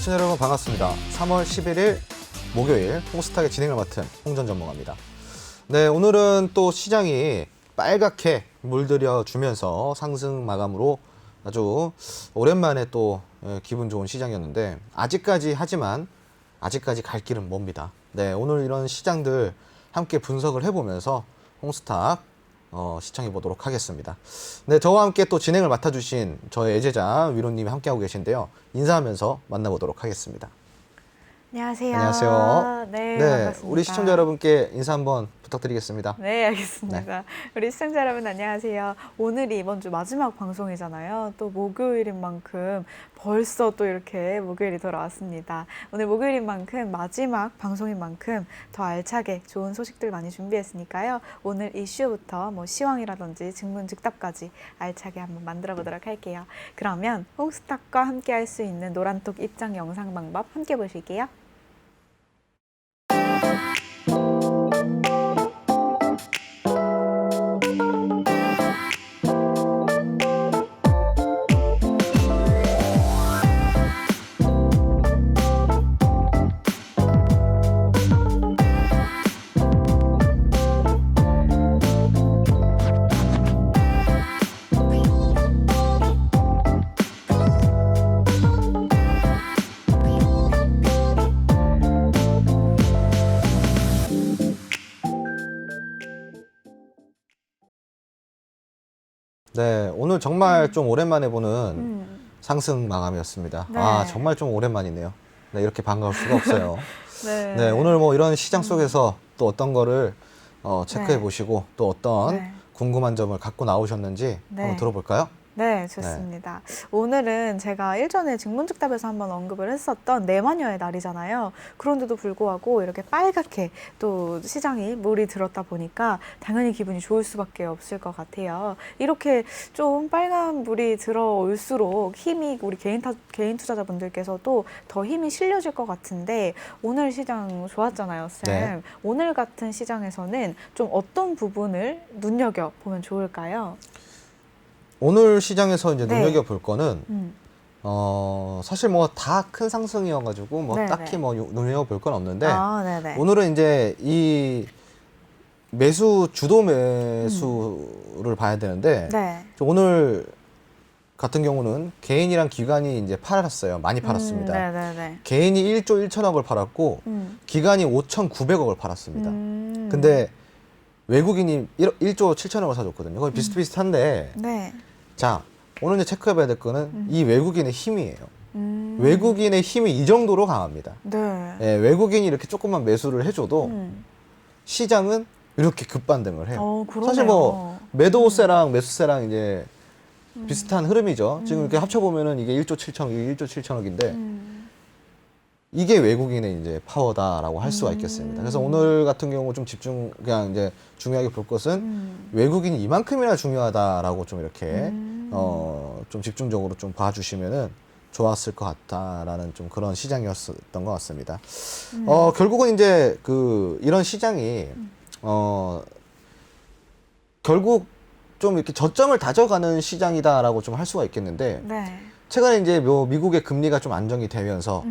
시청자 여러분 반갑습니다. 3월 11일 목요일 홍스탁의 진행을 맡은 홍전 전문가입니다. 네, 오늘은 또 시장이 빨갛게 물들여 주면서 상승 마감으로 아주 오랜만에 또 기분 좋은 시장이었는데 아직까지 갈 길은 멉니다. 네, 오늘 이런 시장들 함께 분석을 해보면서 홍스탁 시청해 보도록 하겠습니다. 네, 저와 함께 또 진행을 맡아주신 저의 애제자 위로님이 함께하고 계신데요. 인사하면서 만나보도록 하겠습니다. 안녕하세요. 안녕하세요. 네, 네, 반갑습니다. 우리 시청자 여러분께 인사 한번 부탁드리겠습니다. 네, 알겠습니다. 우리 시청자 여러분 안녕하세요. 오늘이 이번 주 마지막 방송이잖아요. 또 목요일인 만큼 벌써 또 이렇게 목요일이 돌아왔습니다. 오늘 목요일인 만큼 마지막 방송인 만큼 더 알차게 좋은 소식들 많이 준비했으니까요. 오늘 이슈부터 뭐 시황이라든지 증문즉답까지 알차게 한번 만들어 보도록 할게요. 그러면 홍스탁과 함께 할 수 있는 노란톡 입장 영상 방법 함께 보실게요. 네, 오늘 정말 좀 오랜만에 보는 상승 마감이었습니다. 네. 아, 정말 좀 오랜만이네요. 네, 이렇게 반가울 수가 없어요. 네. 네, 오늘 뭐 이런 시장 속에서 또 어떤 거를 체크해 보시고 또 어떤 네. 궁금한 점을 갖고 나오셨는지 네. 한번 들어볼까요? 네, 좋습니다. 오늘은 제가 일전에 증문즉답에서 한번 언급을 했었던 내마녀의 날이잖아요. 그런데도 불구하고 이렇게 빨갛게 또 시장이 물이 들었다 보니까 당연히 기분이 좋을 수밖에 없을 것 같아요. 이렇게 좀 빨간 물이 들어올수록 힘이 우리 개인 투자자분들께서도 더 힘이 실려질 것 같은데 오늘 시장 좋았잖아요, 쌤. 네. 오늘 같은 시장에서는 좀 어떤 부분을 눈여겨보면 좋을까요? 오늘 시장에서 이제 네. 눈여겨볼 거는 사실 뭐 다 큰 상승이어가지고 뭐 네네. 딱히 뭐 눈여겨볼 건 없는데 네네. 오늘은 이제 이 주도 매수를 봐야 되는데 네. 오늘 같은 경우는 개인이랑 기관이 이제 팔았어요. 많이 팔았습니다. 네네네. 개인이 1조 1천억을 팔았고 기관이 5,900억을 팔았습니다. 근데 외국인이 1조 7천억을 사줬거든요. 거의 비슷비슷한데 네. 자, 오늘 이제 체크해봐야 될 거는 이 외국인의 힘이에요. 외국인의 힘이 이 정도로 강합니다. 네. 예, 외국인이 이렇게 조금만 매수를 해줘도 시장은 이렇게 급반등을 해요. 그러네요. 사실 뭐 매도세랑 매수세랑 이제 비슷한 흐름이죠. 지금 이렇게 합쳐보면은 이게 1조 7천억, 이게 1조 7천억인데 이게 외국인의 이제 파워다라고 할 수가 있겠습니다. 그래서 오늘 같은 경우 좀 그냥 이제 중요하게 볼 것은 외국인이 이만큼이나 중요하다라고 좀 이렇게 좀 집중적으로 좀 봐주시면은 좋았을 것 같다라는 좀 그런 시장이었던 것 같습니다. 결국은 이제 이런 시장이 결국 좀 이렇게 저점을 다져가는 시장이다라고 좀 할 수가 있겠는데. 네. 최근에 이제 미국의 금리가 좀 안정이 되면서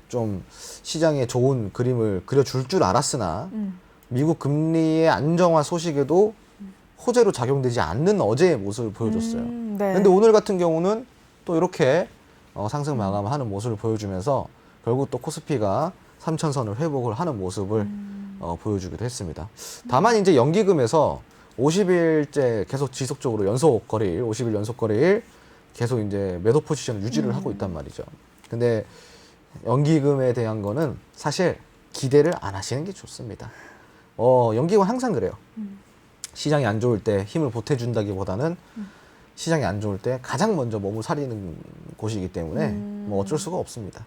좀 시장에 좋은 그림을 그려줄 줄 알았으나 미국 금리의 안정화 소식에도 호재로 작용되지 않는 어제의 모습을 보여줬어요. 네. 그런데 오늘 같은 경우는 또 이렇게 상승 마감하는 모습을 보여주면서 결국 또 코스피가 3천선을 회복을 하는 모습을 보여주기도 했습니다. 다만 이제 연기금에서 50일째 계속 지속적으로 50일 연속 거래일 계속 이제 매도 포지션을 유지를 하고 있단 말이죠. 근데 연기금에 대한 거는 사실 기대를 안 하시는 게 좋습니다. 연기금은 항상 그래요. 시장이 안 좋을 때 힘을 보태준다기보다는 시장이 안 좋을 때 가장 먼저 몸을 사리는 곳이기 때문에 뭐 어쩔 수가 없습니다.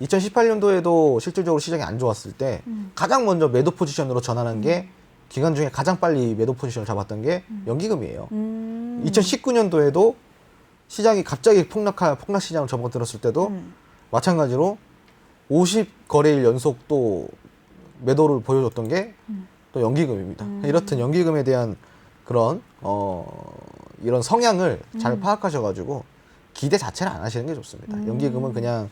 2018년도에도 실질적으로 시장이 안 좋았을 때 가장 먼저 매도 포지션으로 전환한 게 기간 중에 가장 빨리 매도 포지션을 잡았던 게 연기금이에요. 2019년도에도 시장이 갑자기 폭락 시장을 접어들었을 때도 마찬가지로 50거래일 연속 또 매도를 보여줬던 게 또 연기금입니다. 이렇듯 연기금에 대한 그런 이런 성향을 잘 파악하셔가지고 기대 자체를 안 하시는 게 좋습니다. 연기금은 그냥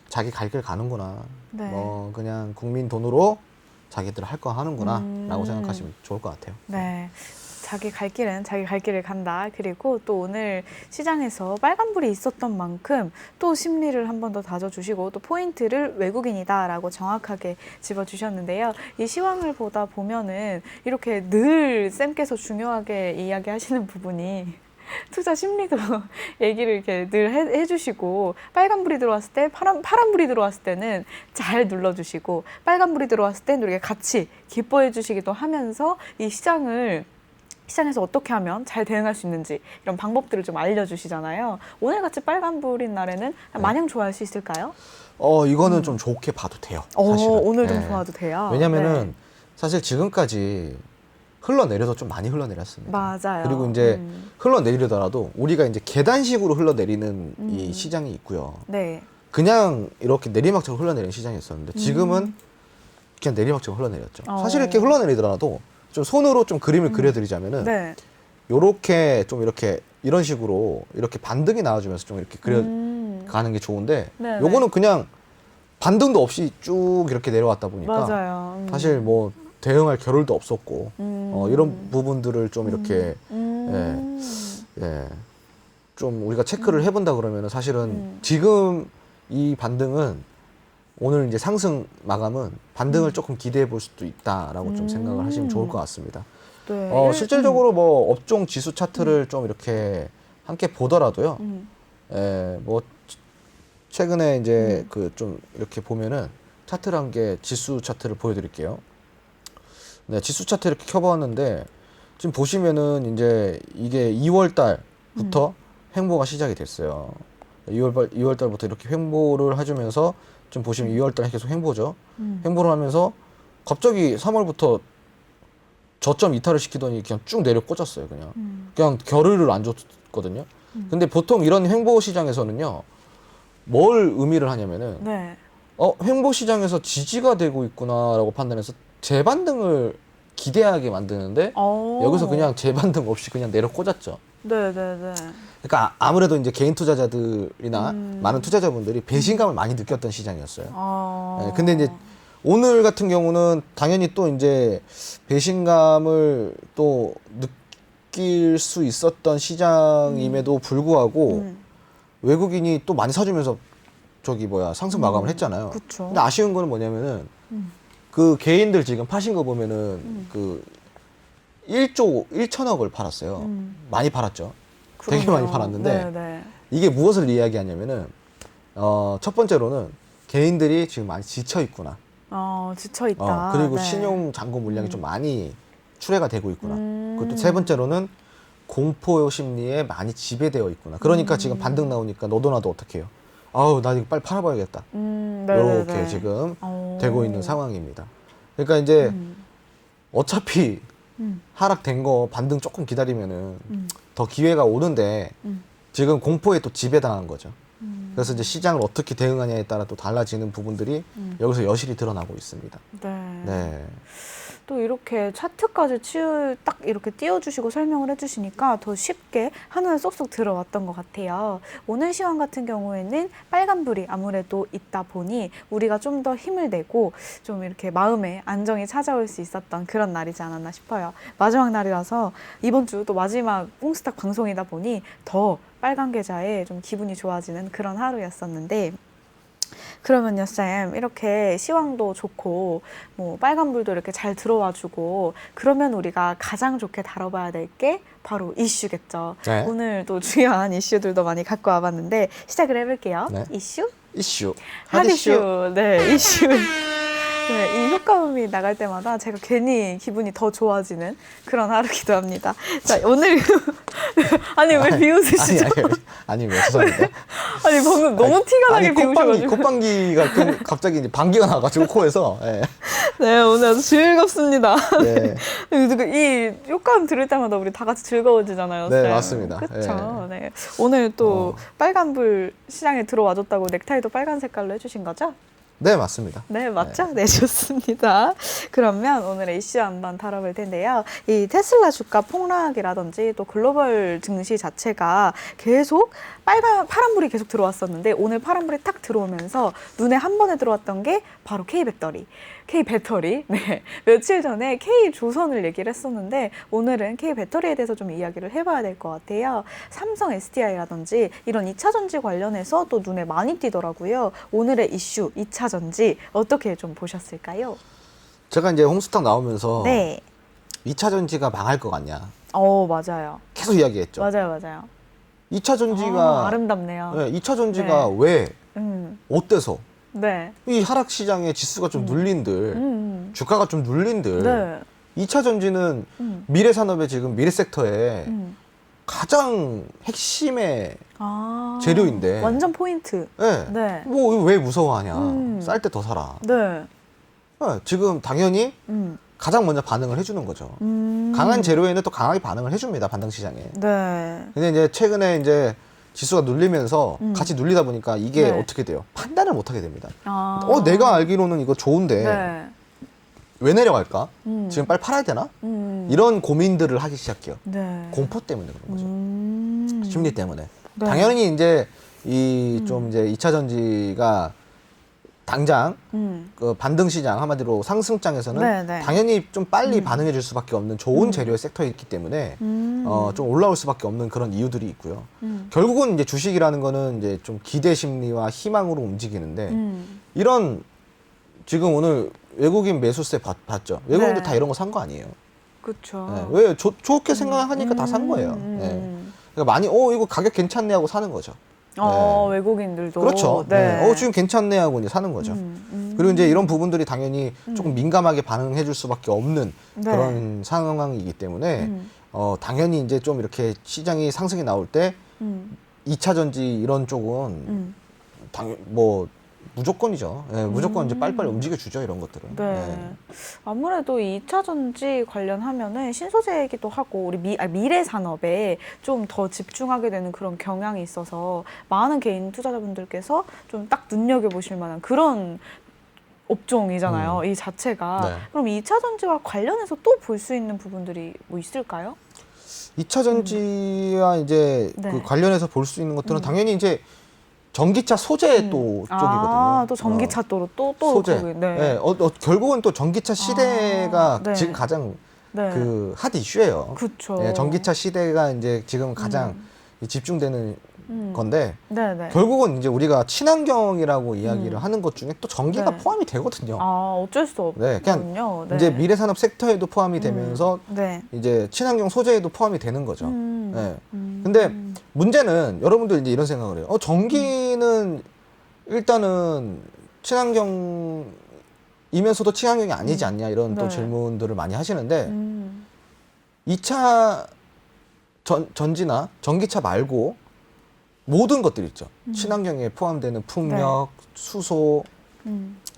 자기 갈 길 가는구나. 네. 뭐 그냥 국민 돈으로 자기들 할 거 하는구나라고 생각하시면 좋을 것 같아요. 네. 자기 갈 길은 자기 갈 길을 간다. 그리고 또 오늘 시장에서 빨간불이 있었던 만큼 또 심리를 한 번 더 다져주시고 또 포인트를 외국인이다라고 정확하게 짚어주셨는데요. 이 시황을 보다 보면은 이렇게 늘 쌤께서 중요하게 이야기하시는 부분이 투자 심리도 얘기를 이렇게 늘 해주시고 빨간불이 들어왔을 때 파란불이 들어왔을 때는 잘 눌러주시고 빨간불이 들어왔을 때는 이렇게 같이 기뻐해 주시기도 하면서 이 시장에서 어떻게 하면 잘 대응할 수 있는지 이런 방법들을 좀 알려주시잖아요. 오늘같이 빨간불인 날에는 마냥 좋아할 수 있을까요? 이거는 좀 좋게 봐도 돼요. 사실은. 오늘 좀 좋아도 돼요. 왜냐면은 네. 사실 지금까지 흘러내려서 좀 많이 흘러내렸습니다. 맞아요. 그리고 이제 흘러내리더라도 우리가 이제 계단식으로 흘러내리는 이 시장이 있고요. 네. 그냥 이렇게 내리막처럼 흘러내리는 시장이 있었는데 지금은 그냥 내리막처럼 흘러내렸죠. 사실 이렇게 흘러내리더라도 좀 손으로 좀 그림을 그려드리자면은 네. 요렇게 좀 이렇게 이런 식으로 이렇게 반등이 나와주면서 좀 이렇게 그려가는 게 좋은데 네, 요거는 그냥 반등도 없이 쭉 이렇게 내려왔다 보니까 맞아요. 사실 뭐 대응할 겨를도 없었고 이런 부분들을 좀 이렇게 좀 우리가 체크를 해본다 그러면은 사실은 지금 이 반등은 오늘 이제 상승 마감은 반등을 조금 기대해 볼 수도 있다라고 좀 생각을 하시면 좋을 것 같습니다. 네. 실질적으로 뭐 업종 지수 차트를 좀 이렇게 함께 보더라도요. 뭐 최근에 이제 그 좀 이렇게 보면은 차트를 한 개 지수 차트를 보여드릴게요. 네, 지수 차트 이렇게 켜봤는데 지금 보시면은 이제 이게 2월 달부터 횡보가 시작이 됐어요. 2월 달부터 이렇게 횡보를 해주면서 지금 보시면 2월 달 계속 횡보죠. 횡보를 하면서 갑자기 3월부터 저점 이탈을 시키더니 그냥 쭉 내려 꽂았어요. 그냥 겨를을 안 줬거든요. 근데 보통 이런 횡보 시장에서는요, 뭘 의미를 하냐면은 네. 횡보 시장에서 지지가 되고 있구나라고 판단해서 재반등을 기대하게 만드는데 여기서 그냥 재반등 없이 그냥 내려 꽂았죠. 네네네. 그러니까 아무래도 이제 개인 투자자들이나 많은 투자자분들이 배신감을 많이 느꼈던 시장이었어요. 네, 근데 이제 오늘 같은 경우는 당연히 또 이제 배신감을 또 느낄 수 있었던 시장임에도 불구하고 외국인이 또 많이 사주면서 상승 마감을 했잖아요. 그쵸. 근데 아쉬운 거는 뭐냐면은 그 개인들 지금 파신 거 보면은 그 1조 1천억을 팔았어요. 많이 팔았죠. 되게 그러네요. 많이 팔았는데 네네. 이게 무엇을 이야기하냐면은 첫 번째로는 개인들이 지금 많이 지쳐 있구나. 지쳐 있다. 그리고 네. 신용 잔고 물량이 좀 많이 출회가 되고 있구나. 그리고 또 세 번째로는 공포 심리에 많이 지배되어 있구나. 그러니까 지금 반등 나오니까 너도 나도 어떡해요. 아우, 나 이거 빨리 팔아봐야겠다. 이렇게 지금 되고 있는 상황입니다. 그러니까 이제 어차피 하락된 거 반등 조금 기다리면은 더 기회가 오는데 지금 공포에 또 지배당한 거죠. 그래서 이제 시장을 어떻게 대응하냐에 따라 또 달라지는 부분들이 여기서 여실히 드러나고 있습니다. 네. 네. 또 이렇게 차트까지 딱 이렇게 띄워주시고 설명을 해주시니까 더 쉽게 한눈에 쏙쏙 들어왔던 것 같아요. 오늘 시황 같은 경우에는 빨간불이 아무래도 있다 보니 우리가 좀 더 힘을 내고 좀 이렇게 마음에 안정이 찾아올 수 있었던 그런 날이지 않았나 싶어요. 마지막 날이라서 이번 주 또 마지막 뽕스탁 방송이다 보니 더 빨간 계좌에 좀 기분이 좋아지는 그런 하루였었는데, 그러면요, 쌤, 이렇게 시황도 좋고 뭐 빨간불도 이렇게 잘 들어와주고 그러면 우리가 가장 좋게 다뤄봐야 될 게 바로 이슈겠죠. 네. 오늘 또 중요한 이슈들도 많이 갖고 와봤는데 시작을 해볼게요. 네. 이슈? 핫 이슈. 네, 이슈. 네, 이 효과음이 나갈 때마다 제가 괜히 기분이 더 좋아지는 그런 하루기도 합니다. 자, 오늘 아니 왜 비웃으시죠? 아니, 죄송합니다. 아니 방금 너무 티가 나게 비웃으셔가지고. 콧방귀가 갑자기 이제 방귀가 나가지고 코에서. 네. 네, 오늘 아주 즐겁습니다. 네. 이 효과음 들을 때마다 우리 다 같이 즐거워지잖아요. 네, 쌤. 맞습니다. 그렇죠. 네. 오늘 또 빨간불 시장에 들어와줬다고 넥타이도 빨간 색깔로 해주신 거죠? 네, 맞습니다. 네, 맞죠? 네, 좋습니다. 그러면 오늘의 이슈 한번 다뤄볼 텐데요. 이 테슬라 주가 폭락이라든지 또 글로벌 증시 자체가 계속 파란불이 계속 들어왔었는데 오늘 파란불이 탁 들어오면서 눈에 한 번에 들어왔던 게 바로 K배터리. 네, 며칠 전에 K조선을 얘기를 했었는데 오늘은 K배터리에 대해서 좀 이야기를 해봐야 될 것 같아요. 삼성 SDI라든지 이런 2차 전지 관련해서 또 눈에 많이 띄더라고요. 오늘의 이슈 2차 전지 어떻게 좀 보셨을까요? 제가 이제 홍수탁 나오면서 네. 2차 전지가 망할 것 같냐 맞아요. 계속 이야기했죠. 맞아요. 2차 전지가 아름답네요. 네, 2차 전지가 네. 왜 음, 어때서 네. 이 하락 시장의 지수가 좀 눌린들 주가가 좀 눌린들 네. 2차 전지는 미래 산업의 지금 미래 섹터에 음. 가장 핵심의 재료인데. 완전 포인트. 네. 네. 뭐 왜 무서워하냐. 쌀 때 더 사라. 네. 네, 지금 당연히 음. 가장 먼저 반응을 해주는 거죠. 강한 재료에는 또 강하게 반응을 해줍니다. 반등 시장에. 네. 근데 이제 최근에 이제 지수가 눌리면서 같이 눌리다 보니까 이게 네. 어떻게 돼요? 판단을 못 하게 됩니다. 아. 내가 알기로는 이거 좋은데 네. 왜 내려갈까? 음. 지금 빨리 팔아야 되나? 음. 이런 고민들을 하기 시작해요. 네. 공포 때문에 그런 거죠. 음. 심리 때문에. 네. 당연히 이제 좀 이제 2차 전지가 당장 그 반등 시장 한마디로 상승장에서는 네, 네. 당연히 좀 빨리 반응해 줄 수밖에 없는 좋은 재료의 섹터에 있기 때문에 좀 올라올 수밖에 없는 그런 이유들이 있고요. 결국은 이제 주식이라는 거는 이제 좀 기대 심리와 희망으로 움직이는데 이런 지금 오늘 외국인 매수세 봤죠. 외국인들 네. 다 이런 거 산 거 아니에요. 그렇죠. 네. 왜 좋게 생각하니까 다 산 거예요. 네. 그러니까 많이 이거 가격 괜찮네 하고 사는 거죠. 네. 외국인들도. 그렇죠. 네. 네. 지금 괜찮네 하고 이제 사는 거죠. 그리고 이제 이런 부분들이 당연히 조금 민감하게 반응해 줄 수밖에 없는 네. 그런 상황이기 때문에 당연히 이제 좀 이렇게 시장이 상승이 나올 때 2차 전지 이런 쪽은 뭐 무조건이죠. 네, 무조건 이제 빨리빨리 움직여 주죠, 이런 것들은. 네. 네. 아무래도 이 2차 전지 관련하면은 신소재이기도 하고 우리 미래 산업에 좀 더 집중하게 되는 그런 경향이 있어서 많은 개인 투자자분들께서 좀 딱 눈여겨보실 만한 그런 업종이잖아요. 이 자체가. 네. 그럼 2차 전지와 관련해서 또 볼 수 있는 부분들이 뭐 있을까요? 2차 전지와 이제 네. 그 관련해서 볼 수 있는 것들은 당연히 이제 전기차 소재 또 쪽이거든요. 또 전기차 또 소재. 거기, 네. 네. 결국은 또 전기차 시대가 네. 지금 가장 네. 그 핫 이슈예요. 그쵸. 네, 전기차 시대가 이제 지금 가장 집중되는 건데 네네. 결국은 이제 우리가 친환경이라고 이야기를 하는 것 중에 또 전기가 네. 포함이 되거든요. 어쩔 수 네, 없군요. 네. 이제 미래 산업 섹터에도 포함이 되면서 네. 이제 친환경 소재에도 포함이 되는 거죠. 음. 네. 근데 문제는 여러분들 이제 이런 생각을 해요. 전기는 일단은 친환경이면서도 친환경이 아니지 않냐 이런 또 네. 질문들을 많이 하시는데 2차 전지나 전기차 말고 모든 것들 있죠. 친환경에 포함되는 풍력, 수소,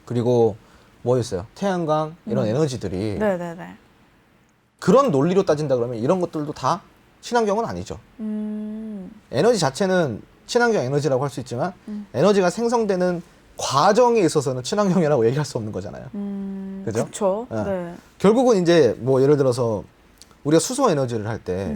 그리고 뭐 있어요? 태양광 이런 에너지들이 네네네. 그런 논리로 따진다 그러면 이런 것들도 다 친환경은 아니죠. 에너지 자체는 친환경 에너지라고 할 수 있지만 에너지가 생성되는 과정에 있어서는 친환경이라고 얘기할 수 없는 거잖아요. 그죠? 그렇죠. 네. 네. 결국은 이제 뭐 예를 들어서 우리가 수소 에너지를 할 때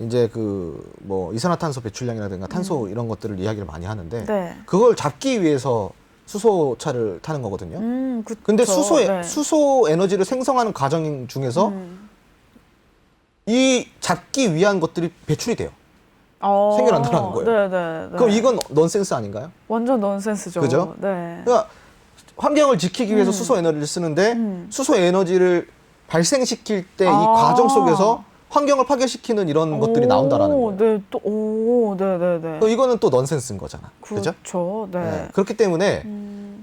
이제 그 뭐 이산화탄소 배출량이라든가 탄소 이런 것들을 이야기를 많이 하는데 네. 그걸 잡기 위해서 수소차를 타는 거거든요. 그쵸. 근데 네. 수소 에너지를 생성하는 과정 중에서 이 잡기 위한 것들이 배출이 돼요. 생겨난다는 거예요. 네네. 그럼 이건 넌센스 아닌가요? 완전 넌센스죠. 그죠? 네. 그러니까 환경을 지키기 위해서 수소 에너지를 쓰는데 수소 에너지를 발생시킬 때 이 과정 속에서 환경을 파괴시키는 이런 것들이 나온다라는 거예요. 네, 네네네. 그럼 이거는 또 넌센스인 거잖아. 그죠? 그렇죠. 네. 네. 그렇기 때문에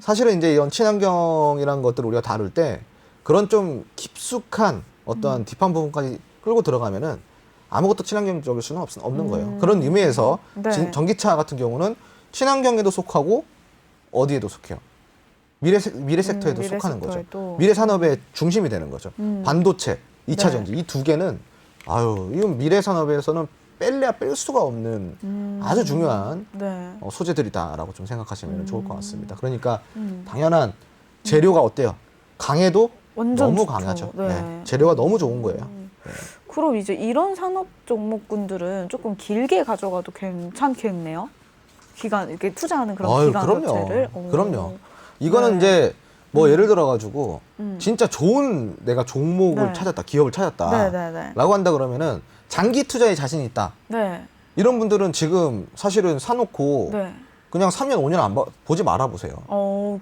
사실은 이제 이런 친환경이라는 것들을 우리가 다룰 때 그런 좀 깊숙한 어떤 딥한 부분까지 끌고 들어가면은 아무것도 친환경적일 수는 없는 거예요. 그런 의미에서 네. 전기차 같은 경우는 친환경에도 속하고 어디에도 속해요. 미래 섹터에도 미래 속하는 거죠. 섹터에도. 미래 산업의 중심이 되는 거죠. 반도체, 2차 네. 전지 이 두 개는 이건 미래 산업에서는 뺄래야 뺄 수가 없는 아주 중요한 네. 소재들이다라고 좀 생각하시면 좋을 것 같습니다. 그러니까 음. 당연한 재료가 어때요? 강해도 완전 너무 좋죠. 강하죠. 네. 네. 재료가 너무 좋은 거예요. 네. 그럼 이제 이런 산업 종목군들은 조금 길게 가져가도 괜찮겠네요. 기간 이렇게 투자하는 그런 아유, 기간 그럼요. 자체를. 그럼요. 이거는 네. 이제 뭐 예를 들어 가지고 음. 진짜 좋은 내가 종목을 네. 찾았다, 기업을 찾았다. 네네네. 라고 한다 그러면은 장기 투자에 자신 있다. 네. 이런 분들은 지금 사실은 사놓고 네. 그냥 3년, 5년 안 보지 말아 보세요.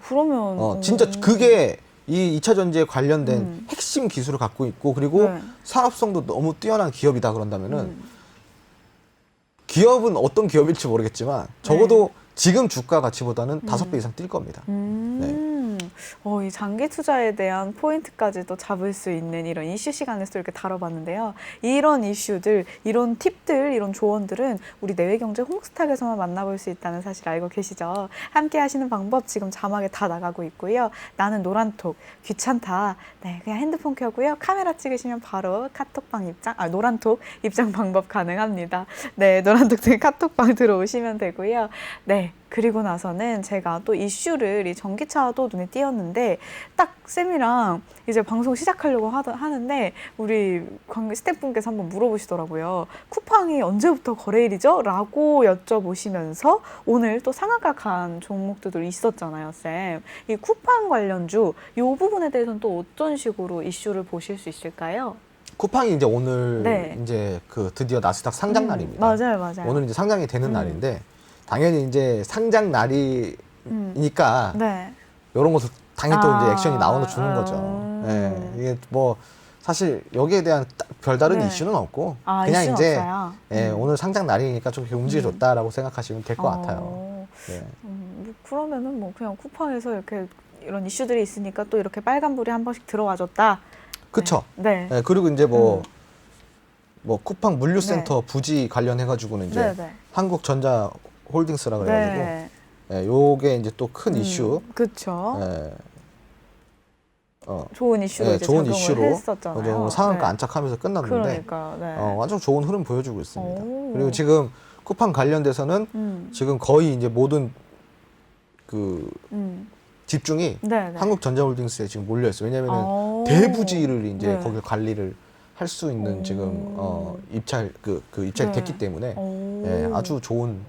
그러면 진짜 그게 이 2차 전지에 관련된 음. 핵심 기술을 갖고 있고 그리고 네. 산업성도 너무 뛰어난 기업이다 그런다면은 음. 기업은 어떤 기업일지 모르겠지만 적어도 지금 주가 가치보다는 5배 이상 뛸 겁니다. 이 장기 투자에 대한 포인트까지도 잡을 수 있는 이런 이슈 시간에서 이렇게 다뤄봤는데요. 이런 이슈들, 이런 팁들, 이런 조언들은 우리 내외경제 홍스탁에서만 만나볼 수 있다는 사실 알고 계시죠? 함께 하시는 방법 지금 자막에 다 나가고 있고요. 나는 노란톡, 귀찮다. 네, 그냥 핸드폰 켜고요. 카메라 찍으시면 바로 카톡방 노란톡 입장 방법 가능합니다. 네, 노란톡 등 카톡방 들어오시면 되고요. 네. 그리고 나서는 제가 또 이슈를 이 전기차도 눈에 띄었는데 딱 쌤이랑 이제 방송 시작하려고 하는데 우리 스태프분께서 한번 물어보시더라고요. 쿠팡이 언제부터 거래일이죠? 라고 여쭤보시면서 오늘 또 상한가 간 종목들도 있었잖아요, 쌤. 이 쿠팡 관련주 이 부분에 대해서는 또 어떤 식으로 이슈를 보실 수 있을까요? 쿠팡이 이제 오늘 네. 이제 드디어 나스닥 상장 날입니다. 맞아요. 오늘 이제 상장이 되는 날인데 당연히 이제 상장 날이니까 네. 이런 것도 당연히 또 이제 액션이 나오는 주는 거죠. 네, 이게 뭐 사실 여기에 대한 별다른 네. 이슈는 없고 그냥 이슈는 이제 없어요? 오늘 상장 날이니까 좀 이렇게 움직여줬다라고 생각하시면 될 것 같아요. 네. 그러면은 뭐 그냥 쿠팡에서 이렇게 이런 이슈들이 있으니까 또 이렇게 빨간불이 한 번씩 들어와줬다. 그쵸. 네. 네, 그리고 이제 뭐 쿠팡 물류센터 부지 관련해가지고는 이제 네. 한국전자 홀딩스라 그래가지고 네. 요게 이제 또 큰 이슈. 그렇죠. 예. 좋은 이슈로 이제 좋은 작용을 이슈로 했었잖아요. 오늘 상한가 네. 안착하면서 끝났는데 그러니까. 네. 완전 좋은 흐름 보여주고 있습니다. 오. 그리고 지금 쿠팡 관련돼서는 지금 거의 이제 모든 그 집중이 네. 한국전자홀딩스에 지금 몰려 있어요. 왜냐하면 대부지를 이제 네. 거기 관리를 할 수 있는 지금 입찰 입찰이 네. 됐기 때문에 오. 아주 좋은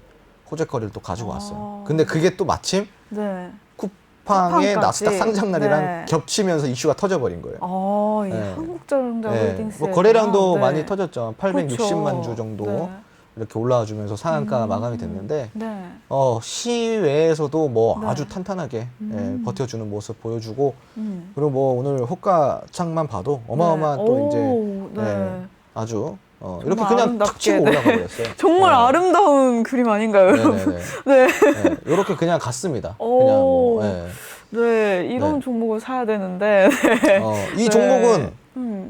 호재거리를 또 가지고 왔어요. 근데 그게 또 마침 네. 쿠팡의 쿠팡까지. 나스닥 상장 날이랑 네. 겹치면서 이슈가 터져버린 거예요. 이 네. 한국전자 네. 홀딩스. 뭐 거래량도 많이 터졌죠. 860만 그렇죠. 주 정도 네. 이렇게 올라와 주면서 상한가 마감이 됐는데 네. 시외에서도 뭐 네. 아주 탄탄하게 버텨주는 모습 보여주고 음. 그리고 뭐 오늘 호가창만 봐도 어마어마한 또 이제 네. 아주 이렇게 정말 그냥 탁 치고 아름답게, 올라가 버렸어요. 정말 아름다운 그림 아닌가요, 여러분? 네네네. 네. 이렇게 그냥 갔습니다. 오. 그냥 뭐, 네, 이런 네. 종목을 사야 되는데. 이 네. 종목은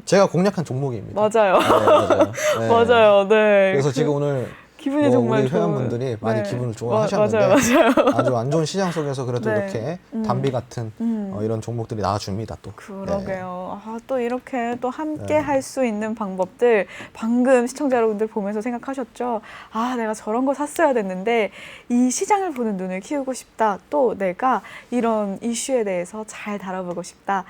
제가 공략한 종목입니다. 맞아요. 네, 맞아요. 네. 맞아요. 네. 그래서 지금 오늘 기분이 정말 우리 좋은. 회원분들이 많이 네. 기분을 좋아하셨는데 맞아요. 아주 안 좋은 시장 속에서 그래도 네. 이렇게 담비 같은 이런 종목들이 나와줍니다 또. 그러게요. 또 이렇게 또 함께 할 수 있는 방법들 방금 시청자 여러분들 보면서 생각하셨죠? 내가 저런 거 샀어야 됐는데 이 시장을 보는 눈을 키우고 싶다. 또 내가 이런 이슈에 대해서 잘 다뤄보고 싶다.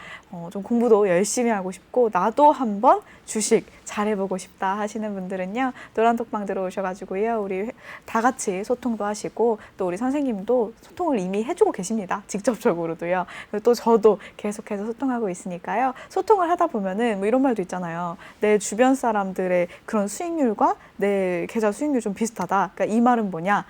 좀 공부도 열심히 하고 싶고 나도 한번 주식 잘해보고 싶다 하시는 분들은요. 노란톡방 들어오셔가지고요. 우리 다 같이 소통도 하시고 또 우리 선생님도 소통을 이미 해주고 계십니다. 직접적으로도요. 그리고 또 저도 계속해서 소통하고 있으니까요. 소통을 하다 보면은 뭐 이런 말도 있잖아요. 내 주변 사람들의 그런 수익률과 내 계좌 수익률 좀 비슷하다. 그러니까 이 말은 뭐냐?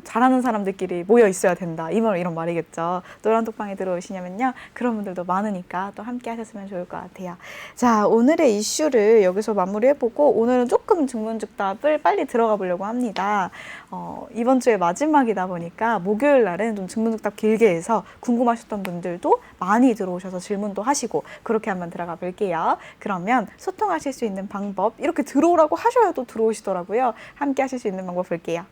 잘하는 사람들끼리 모여 있어야 된다. 이런 말이겠죠. 노란톡방에 들어오시냐면요. 그런 분들도 많으니까 또 함께 하셨으면 좋을 것 같아요. 자, 오늘의 이슈를 여기서 마무리해보고 오늘은 조금 증문즉답을 빨리 들어가 보려고 합니다. 이번 주에 마지막이다 보니까 목요일 날은 좀 증문즉답 길게 해서 궁금하셨던 분들도 많이 들어오셔서 질문도 하시고 그렇게 한번 들어가 볼게요. 그러면 소통하실 수 있는 방법 이렇게 들어오라고 하셔야 또 들어오시더라고요. 함께 하실 수 있는 방법 볼게요.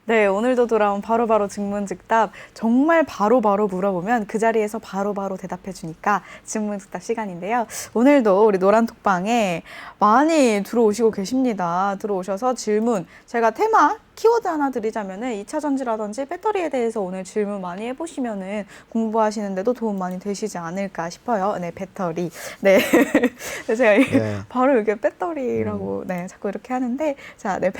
네, 오늘도 돌아온 바로바로 증문즉답. 정말 바로바로 물어보면 그 자리에서 바로바로 대답해 주니까 증문즉답 시간인데요. 오늘도 우리 노란톡방에 많이 들어오시고 계십니다. 들어오셔서 질문, 제가 테마 키워드 하나 드리자면은 2차 전지라든지 배터리에 대해서 오늘 질문 많이 해보시면은 공부하시는데도 도움 많이 되시지 않을까 싶어요. 네, 배터리. 네. 제가 네. 바로 이렇게 배터리라고 네, 자꾸 이렇게 하는데 자, 네,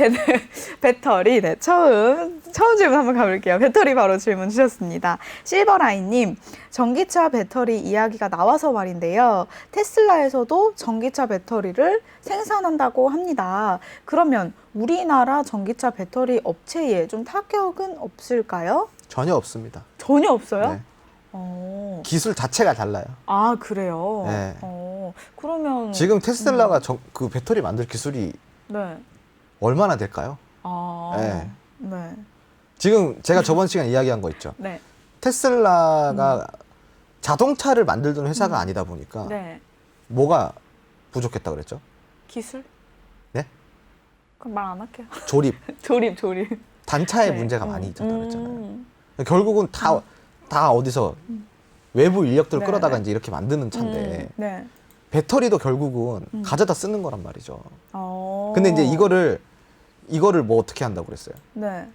배터리. 네, 처음 질문 한번 가볼게요. 배터리 바로 질문 주셨습니다. 실버라인님, 전기차 배터리 이야기가 나와서 말인데요. 테슬라에서도 전기차 배터리를 생산한다고 합니다. 그러면 우리나라 전기차 배터리 업체에 좀 타격은 없을까요? 전혀 없습니다. 전혀 없어요? 네. 어. 기술 자체가 달라요. 아, 그래요? 네. 그러면 지금 테슬라가 그 배터리 만들 기술이 네. 얼마나 될까요? 아. 네. 네. 지금 제가 저번 시간에 이야기한 거 있죠. 네. 테슬라가 자동차를 만들던 회사가 아니다 보니까 네. 뭐가 부족했다 그랬죠? 기술? 네? 그럼 말 안 할게요. 조립. 조립. 단차의 네. 문제가 많이 있었다 그랬잖아요. 음. 결국은 다 어디서 외부 인력들을 네. 끌어다가 이제 이렇게 만드는 차인데 네. 배터리도 결국은 가져다 쓰는 거란 말이죠. 어. 근데 이제 이거를 뭐 어떻게 한다고 그랬어요? 네.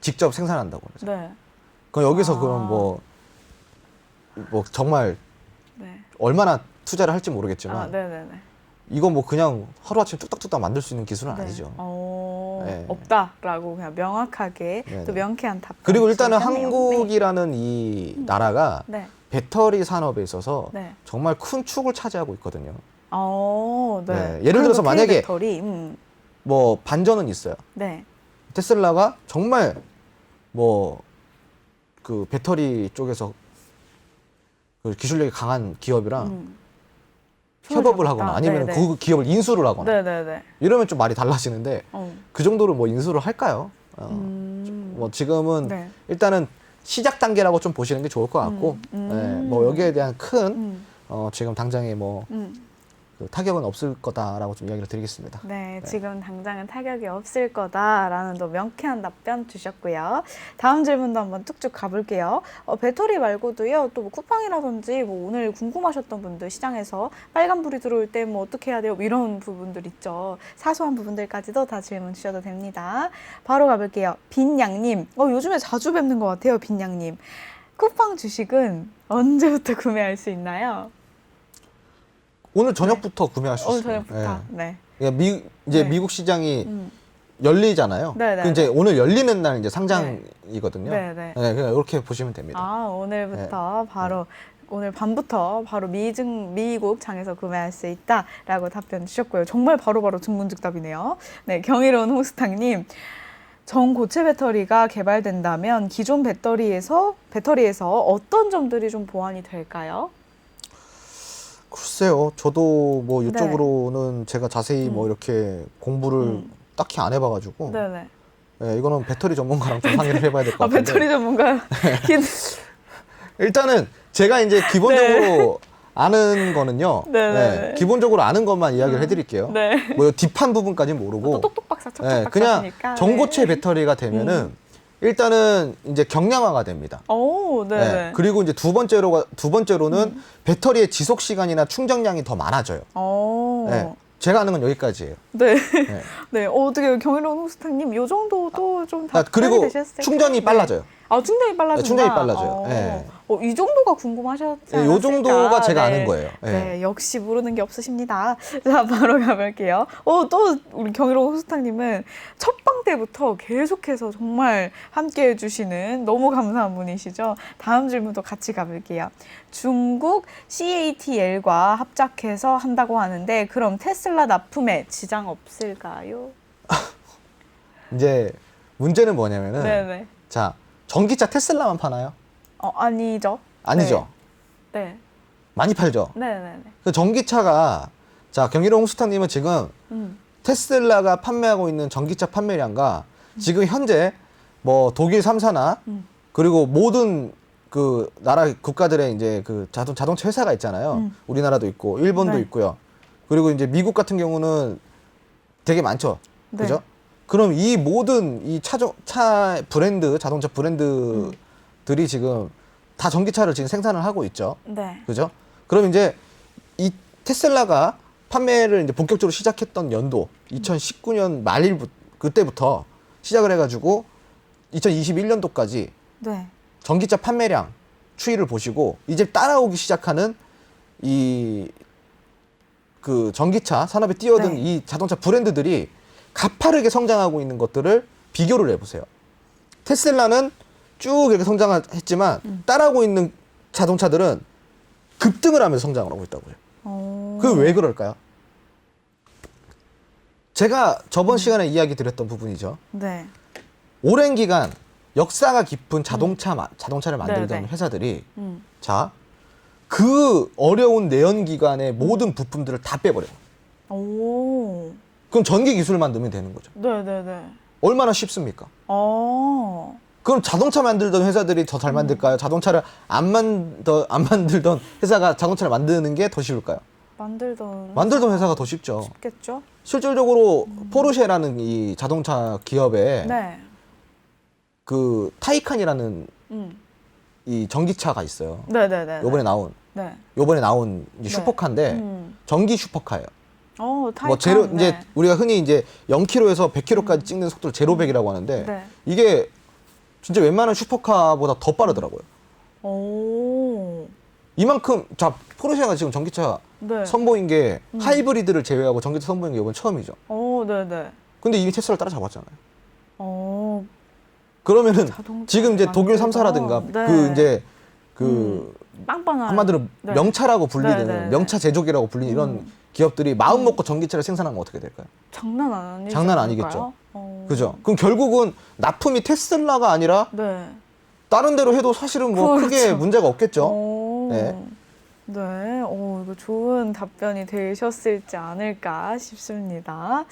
직접 생산한다고 그랬어요. 네. 그럼 여기서 아. 그럼 뭐 정말 네. 얼마나 투자를 할지 아, 모르겠지만 네네네. 이거 뭐 그냥 하루아침에 뚝딱뚝딱 만들 수 있는 기술은 네. 아니죠. 네. 네. 없다라고 그냥 명확하게 네네. 또 명쾌한 답변. 그리고 일단은 주셨네요. 한국이라는 이 나라가 네. 배터리 산업에 있어서 네. 정말 큰 축을 차지하고 있거든요. 네. 네. 예를 들어서 한국 만약에 배터리. 뭐 반전은 있어요. 네. 테슬라가 정말 뭐 그 배터리 쪽에서 그 기술력이 강한 기업이랑 협업을 하거나 아니면 네네. 그 기업을 인수를 하거나 네네네. 이러면 좀 말이 달라지는데 그 정도로 뭐 인수를 할까요? 뭐 지금은 네. 일단은 시작 단계라고 좀 보시는 게 좋을 것 같고 네, 뭐 여기에 대한 큰 지금 당장에 뭐 그 타격은 없을 거다라고 좀 이야기를 드리겠습니다. 네, 지금 당장은 타격이 없을 거다라는 또 명쾌한 답변 주셨고요. 다음 질문도 한번 뚝뚝 가볼게요. 배터리 말고도요, 또뭐 쿠팡이라든지 뭐 오늘 궁금하셨던 분들 시장에서 빨간불이 들어올 때 뭐 어떻게 해야 돼요? 이런 부분들 있죠. 사소한 부분들까지도 다 질문 주셔도 됩니다. 바로 가볼게요. 빈양님, 요즘에 자주 뵙는 것 같아요, 빈양님. 쿠팡 주식은 언제부터 구매할 수 있나요? 오늘 저녁부터 구매할 수 오늘 있어요. 저녁부터. 네. 그러니까 이제 네. 미국 시장이 열리잖아요. 네네. 그 이제 오늘 열리는 날 이제 상장이거든요. 네네. 네, 그냥 이렇게 보시면 됩니다. 아, 오늘부터 바로 오늘 밤부터 바로 미국 장에서 구매할 수 있다라고 답변 주셨고요. 정말 바로바로 증문즉답이네요. 네, 경이로운 호스탕님. 전고체 배터리가 개발된다면 기존 배터리에서 어떤 점들이 좀 보완이 될까요? 글쎄요, 저도 뭐 이쪽으로는 제가 자세히 뭐 이렇게 공부를 딱히 안 해봐가지고, 네네. 네, 이거는 배터리 전문가랑 좀 상의를 해봐야 될 것 같은데. 배터리 전문가. 일단은 제가 이제 기본적으로 아는 거는요. 네네네. 기본적으로 아는 것만 이야기를 해드릴게요. 네. 뭐 딥한 부분까지는 모르고, 또 똑똑 박사 척척 그냥 박사시니까. 전고체 네. 배터리가 되면은 일단은 이제 경량화가 됩니다. 오, 네. 네. 그리고 이제 두 번째로는 배터리의 지속 시간이나 충전량이 더 많아져요. 오. 네. 제가 아는 건 여기까지예요. 네. 네. 네. 어떻게 경이로운 호스탕님 요 정도도 좀 답변이 그리고 되셨을까요? 충전이 빨라져요. 아, 충전이 빨라진다. 네, 충전이 빨라져요. 네. 이 정도가 궁금하셨지 네, 않았을까? 요 정도가 제가 네. 아는 거예요. 네. 네, 역시 모르는 게 없으십니다. 자, 바로 가볼게요. 또 우리 경이로운 호스탕님은 첫방 때부터 계속해서 정말 함께 해주시는 너무 감사한 분이시죠. 다음 질문도 같이 가볼게요. 중국 CATL과 합작해서 한다고 하는데 그럼 테슬라 납품에 지장 없을까요? 이제 문제는 뭐냐면은 네네. 자, 전기차 테슬라만 파나요? 아니죠. 아니죠. 네. 많이 팔죠. 네네네. 그 전기차가 자, 경기로 홍수탁님은 지금 테슬라가 판매하고 있는 전기차 판매량과 지금 현재 뭐 독일 3사나 그리고 모든 그 나라 국가들의 이제 그 자동차 회사가 있잖아요. 우리나라도 있고 일본도 네. 있고요. 그리고 이제 미국 같은 경우는 되게 많죠. 네. 그죠? 그럼 이 모든 이 차 브랜드, 자동차 브랜드들이 지금 다 전기차를 지금 생산을 하고 있죠. 네. 그죠? 그럼 이제 이 테슬라가 판매를 이제 본격적으로 시작했던 연도 2019년 말일부터 그때부터 시작을 해가지고 2021년도까지 네. 전기차 판매량 추이를 보시고 이제 따라오기 시작하는 이 그 전기차 산업에 뛰어든 네. 이 자동차 브랜드들이 가파르게 성장하고 있는 것들을 비교를 해보세요. 테슬라는 쭉 이렇게 성장했지만 따라오고 있는 자동차들은 급등을 하면서 성장을 하고 있다고요. 그게 왜 그럴까요? 제가 저번 시간에 이야기 드렸던 부분이죠. 네. 오랜 기간 역사가 깊은 자동차를 만들던 네네. 회사들이 음. 자, 그 어려운 내연기관의 모든 부품들을 다 빼버려요. 오. 그럼 전기 기술을 만들면 되는 거죠. 네네네. 얼마나 쉽습니까? 그럼 자동차 만들던 회사들이 더 잘 만들까요? 자동차를 안 만들던 회사가 자동차를 만드는 게 더 쉬울까요? 만들던 회사가 더 쉽죠. 쉽겠죠? 실질적으로 포르쉐라는 이 자동차 기업에 네. 그 타이칸이라는 음. 이 전기차가 있어요. 네네네. 요번에 네. 나온 이제 네. 슈퍼카인데 전기 슈퍼카예요. 타이칸. 뭐 제로 네. 이제 우리가 흔히 이제 0km에서 100km까지 찍는 속도를 제로 100이라고 하는데 네. 이게 진짜 웬만한 슈퍼카보다 더 빠르더라고요. 오. 이만큼 자 포르쉐가 지금 전기차 네. 선보인 게 하이브리드를 제외하고 전기차 선보인 게 이번 처음이죠. 네네. 근데 이미 테슬라를 따라잡았잖아요. 어. 그러면은 자동차 지금 이제 독일 만들다. 3사라든가 네. 그 이제 그 빵빵한. 한마디로 네. 명차라고 불리는 네, 네, 네. 명차 제조기라고 불리는 이런 기업들이 마음 먹고 전기차를 생산하면 어떻게 될까요? 장난 아니죠. 장난 아니겠죠. 그죠? 그럼 결국은 납품이 테슬라가 아니라 네. 다른 데로 해도 사실은 뭐 그렇죠. 크게 문제가 없겠죠. 오. 네. 네. 이거 좋은 답변이 되셨을지 않을까 싶습니다.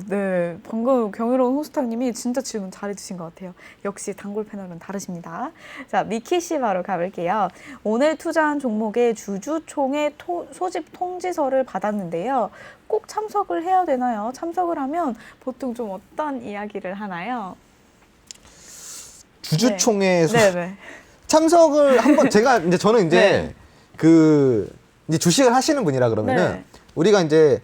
네. 방금 경이로운 호스탁님이 진짜 질문 잘해주신 것 같아요. 역시 단골 패널은 다르십니다. 자, 미키 씨 바로 가볼게요. 오늘 투자한 종목의 주주총회 소집 통지서를 받았는데요. 꼭 참석을 해야 되나요? 참석을 하면 보통 좀 어떤 이야기를 하나요? 주주총회 네네. 참석을 한번 제가 이제 저는 이제 네. 그 이제 주식을 하시는 분이라 그러면은 네. 우리가 이제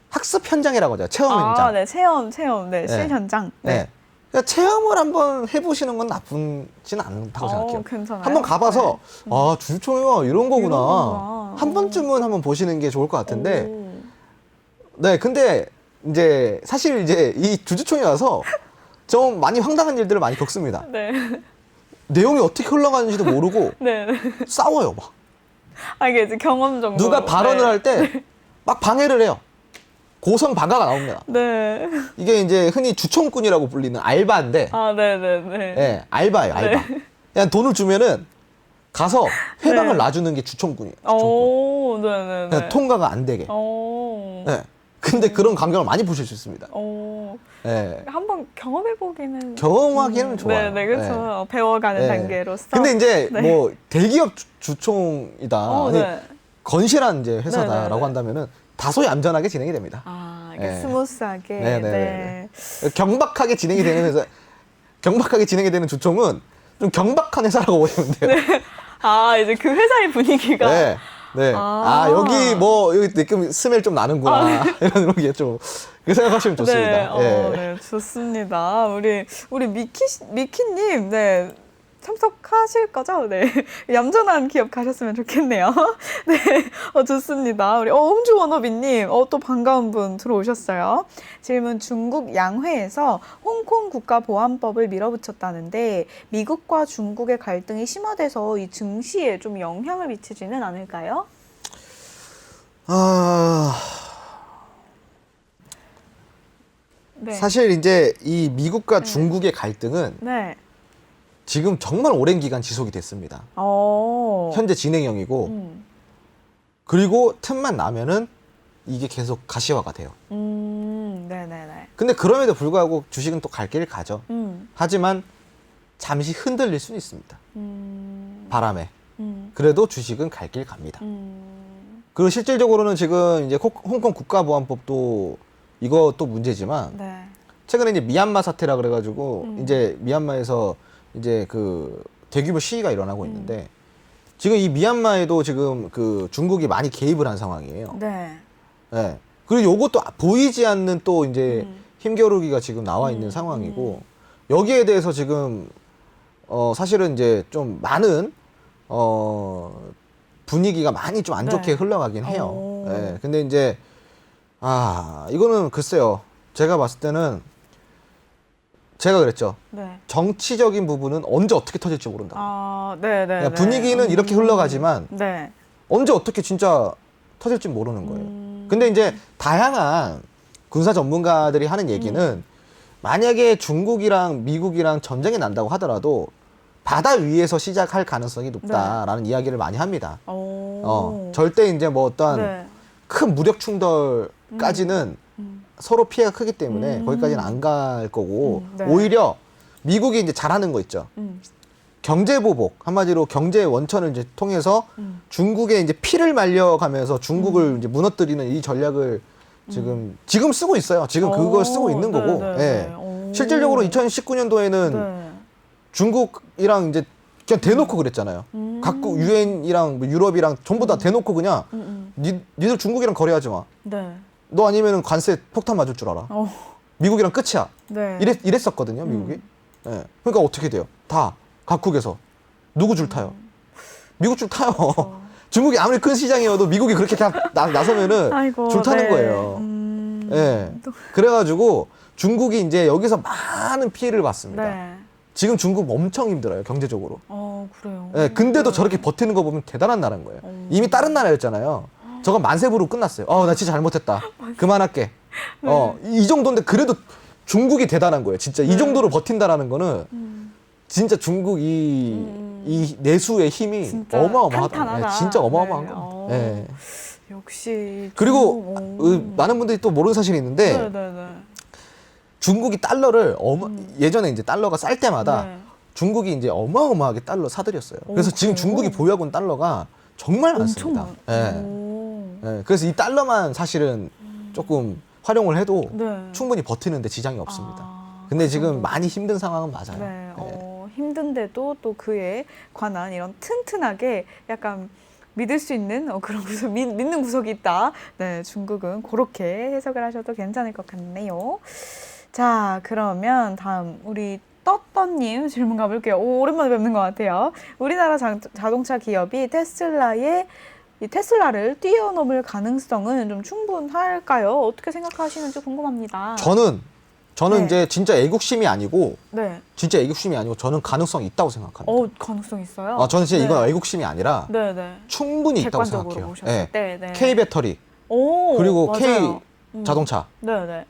학습 현장이라고 하죠. 체험 현장. 네. 체험. 네. 네. 실현장. 네. 그러니까 체험을 한번 해보시는 건 나쁘진 않다고 생각해요. 괜찮아요. 한번 가봐서 아 주주총회가 이런 거구나. 이런 거구나. 한 번쯤은 한번 보시는 게 좋을 것 같은데. 오. 네, 근데 이제 사실 이제 이 주주총회 와서 좀 많이 황당한 일들을 많이 겪습니다. 네. 내용이 어떻게 흘러가는지도 모르고 네. 싸워요, 막. 이게 이제 경험적으로. 누가 발언을 네. 할 때 막 방해를 해요. 고성 방가가 나옵니다. 네. 이게 이제 흔히 주총꾼이라고 불리는 알바인데, 네네네. 예, 알바예요, 알바. 그냥 돈을 주면은 가서 회방을 네. 놔주는 게 주총꾼이에요. 주총꾼. 네네네. 그냥 통과가 안 되게. 예. 근데 그런 광경을 많이 보실 수 있습니다. 예. 한번 경험해보기는. 경험하기는 좋아요. 네네, 그렇죠. 배워가는 예. 단계로서. 근데 이제 네. 뭐 대기업 주총이다, 네. 건실한 이제 회사다라고 네네네. 한다면은 다소 얌전하게 진행이 됩니다. 이게 예. 스무스하게. 네네네. 경박하게 진행이 되는 회사, 경박하게 진행이 되는 주총은 좀 경박한 회사라고 보시면 돼요. 이제 그 회사의 분위기가. 네. 네. 여기 뭐, 여기 느낌 스멜 좀 나는구나. 이런 게 좀, 그렇게 생각하시면 좋습니다. 네, 네, 좋습니다. 우리 미키님, 네. 참석하실 거죠? 네. 얌전한 기업 가셨으면 좋겠네요. 네. 좋습니다. 우리 홍주 원어비님, 또 반가운 분 들어오셨어요. 질문: 중국 양회에서 홍콩 국가보안법을 밀어붙였다는데 미국과 중국의 갈등이 심화돼서 이 증시에 좀 영향을 미치지는 않을까요? 네. 사실 이제 이 미국과 중국의 갈등은 네. 지금 정말 오랜 기간 지속이 됐습니다. 현재 진행형이고, 그리고 틈만 나면은 이게 계속 가시화가 돼요. 네네네. 근데 그럼에도 불구하고 주식은 또 갈 길을 가죠. 하지만 잠시 흔들릴 수는 있습니다. 바람에. 그래도 주식은 갈 길 갑니다. 그리고 실질적으로는 지금 이제 홍콩 국가보안법도 이것도 문제지만, 네. 최근에 이제 미얀마 사태라 그래가지고 이제 미얀마에서 이제 그 대규모 시위가 일어나고 있는데 지금 이 미얀마에도 지금 그 중국이 많이 개입을 한 상황이에요. 네. 예. 그리고 요것도 보이지 않는 또 이제 힘겨루기가 지금 나와 있는 상황이고 여기에 대해서 지금 사실은 이제 좀 많은 분위기가 많이 좀 안 좋게 네. 흘러가긴 해요. 오. 예. 근데 이제 이거는 글쎄요. 제가 봤을 때는 제가 그랬죠. 네. 정치적인 부분은 언제 어떻게 터질지 모른다. 네네. 그러니까 분위기는 이렇게 흘러가지만 네. 언제 어떻게 진짜 터질지 모르는 거예요. 근데 이제 다양한 군사 전문가들이 하는 얘기는 만약에 중국이랑 미국이랑 전쟁이 난다고 하더라도 바다 위에서 시작할 가능성이 높다라는 이야기를 많이 합니다. 절대 이제 뭐 어떤 네. 큰 무력 충돌까지는 서로 피해가 크기 때문에 거기까지는 안 갈 거고 네. 오히려 미국이 이제 잘하는 거 있죠. 경제 보복, 한마디로 경제 원천을 이제 통해서 중국의 이제 피를 말려가면서 중국을 이제 무너뜨리는 이 전략을 지금 쓰고 있어요. 지금 그걸 쓰고 있는 거고. 네, 네, 예. 네. 실질적으로 2019년도에는 네. 중국이랑 이제 그냥 대놓고 그랬잖아요. 각국 유엔이랑 뭐 유럽이랑 전부 다 대놓고 그냥 니들 중국이랑 거래하지 마. 네. 너 아니면은 관세 폭탄 맞을 줄 알아. 미국이랑 끝이야. 네. 이랬었거든요, 미국이. 예. 그러니까 어떻게 돼요? 다 각국에서 누구 줄 타요? 미국 줄 타요. 중국이 아무리 큰 시장이어도 미국이 그렇게 다 나서면은 아이고, 줄 타는 네. 거예요. 예. 그래가지고 중국이 이제 여기서 많은 피해를 봤습니다. 네. 지금 중국 엄청 힘들어요, 경제적으로. 그래요. 예, 근데도 저렇게 버티는 거 보면 대단한 나라인 거예요. 이미 다른 나라였잖아요. 저건 만세부로 끝났어요. 나 진짜 잘못했다. 그만할게. 이 정도인데 그래도 중국이 대단한 거예요. 진짜 이 정도로 버틴다라는 거는 진짜 중국 이 내수의 힘이 진짜 어마어마하다. 탄탄하다. 예, 진짜 어마어마한 네. 거. 예. 역시. 그리고 중국. 많은 분들이 또 모르는 사실이 있는데 네네네. 중국이 달러를 예전에 이제 달러가 쌀 때마다 네. 중국이 이제 어마어마하게 달러 사들였어요. 그래서 지금 그래요? 중국이 보유하고 있는 달러가 정말 엄청 많습니다. 많. 예, 그래서 이 달러만 사실은 조금 활용을 해도 네. 충분히 버티는데 지장이 없습니다. 아, 근데 그 지금 정도. 많이 힘든 상황은 맞아요. 네, 예. 힘든데도 또 그에 관한 이런 튼튼하게 약간 믿을 수 있는 그런 믿는 구석이 있다. 네, 중국은 그렇게 해석을 하셔도 괜찮을 것 같네요. 자, 그러면 다음 우리 떠떠님 질문 가볼게요. 오랜만에 뵙는 것 같아요. 우리나라 자동차 기업이 테슬라를 뛰어넘을 가능성은 좀 충분할까요? 어떻게 생각하시는지 궁금합니다. 저는 네. 이제 진짜 애국심이 아니고 네. 진짜 애국심이 아니고 저는 가능성이 있다고 생각합니다. 가능성 있어요? 저는 진짜 네. 이건 애국심이 아니라 네. 충분히 있다고 객관적으로 생각해요. 보셨을 예. 때. 네. K 배터리 오, 그리고 맞아요. K 자동차. 네네.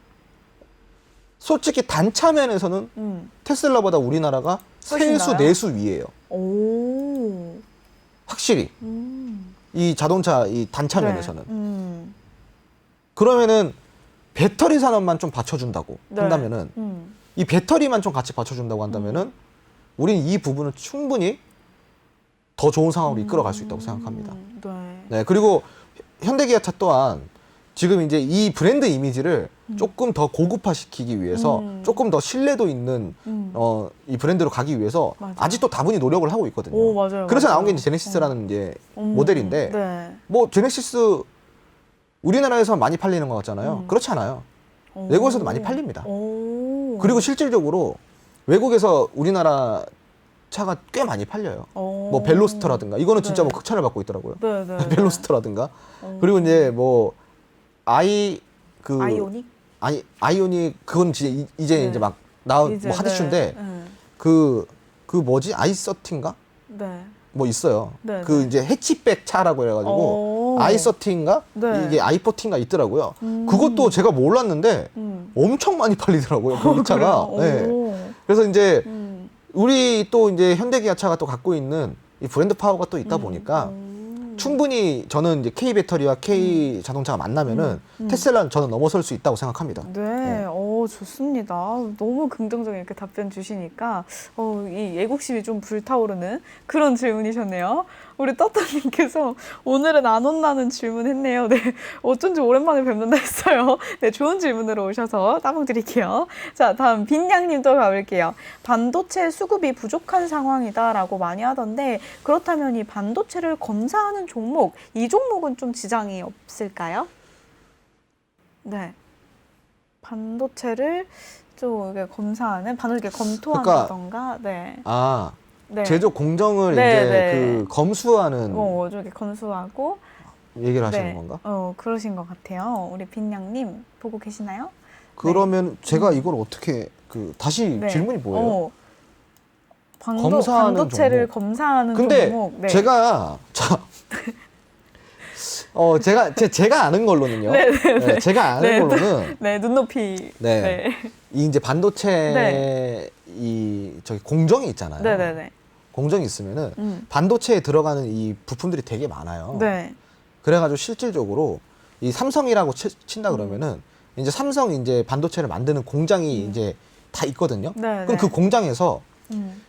솔직히 단차면에서는 테슬라보다 우리나라가 훨씬 세수 나아요? 내수 위예요. 오. 확실히 이 자동차 이 단차면에서는. 네. 그러면은 배터리 산업만 좀 받쳐준다고 네. 한다면은 이 배터리만 좀 같이 받쳐준다고 한다면은 우리는 이 부분은 충분히 더 좋은 상황으로 이끌어갈 수 있다고 생각합니다. 네. 네, 그리고 현대기아차 또한 지금 이제 이 브랜드 이미지를 조금 더 고급화시키기 위해서 조금 더 신뢰도 있는 이 브랜드로 가기 위해서 맞아요. 아직도 다분히 노력을 하고 있거든요. 오, 맞아요. 그래서 맞아요. 나온 게 이제 제네시스라는 이제 모델인데 네. 뭐 제네시스 우리나라에서 많이 팔리는 것 같잖아요. 그렇지 않아요. 오. 외국에서도 많이 팔립니다. 오. 그리고 실질적으로 외국에서 우리나라 차가 꽤 많이 팔려요. 오. 뭐 벨로스터라든가 이거는 진짜 네. 뭐 극찬을 받고 있더라고요. 네네. 벨로스터라든가 그리고 이제 뭐 아이오닉? 아이오닉 그건 이제 네. 이제 막 나온 이제, 뭐 핫이슈인데 네. 그 뭐지 아이서틴가 네. 뭐 있어요. 네, 그 네. 이제 해치백 차라고 해가지고 오. 아이서틴가 네. 이게 아이포틴가 있더라고요. 그것도 제가 몰랐는데 엄청 많이 팔리더라고요. 그 차가. 그래요? 네. 오. 그래서 이제 음. 우리 또 이제 현대기아차가 또 갖고 있는 이 브랜드 파워가 또 있다 보니까 충분히 저는 이제 K 배터리와 K 자동차가 만나면은 테슬라는 저는 넘어설 수 있다고 생각합니다. 네, 좋습니다. 너무 긍정적인 이렇게 답변 주시니까 이 애국심이 좀 불타오르는 그런 질문이셨네요. 우리 떠떠님께서 오늘은 안 혼나는 질문했네요. 네, 어쩐지 오랜만에 뵙는다 했어요. 네, 좋은 질문으로 오셔서 따봉 드릴게요. 자, 다음 빈양님 또 가볼게요. 반도체 수급이 부족한 상황이다라고 많이 하던데 그렇다면 이 반도체를 검사하는 종목, 이 종목은 좀 지장이 없을까요? 네, 반도체를 좀 이렇게 검사하는, 반도체 검토한다던가, 네. 아, 네. 제조 공정을 네, 이제 네. 그 검수하는 좀 이렇게 검수하고, 얘기를 하시는 네. 건가? 그러신 것 같아요. 우리 빈양님 보고 계시나요? 그러면 제가 이걸 어떻게 다시 네. 질문이 뭐예요? 검사하는 반도체를 종목. 검사하는 근데 종목. 네. 제가 제가 아는 걸로는요. 네, 제가 아는 네. 걸로는 네, 눈높이. 네. 네. 이 이제 반도체 네. 이 저기 공정이 있잖아요. 네네네. 공정이 있으면은 반도체에 들어가는 이 부품들이 되게 많아요. 네. 그래가지고 실질적으로 이 삼성이라고 친다 그러면은 이제 삼성 이제 반도체를 만드는 공장이 이제 다 있거든요. 네, 그럼 네. 그 공장에서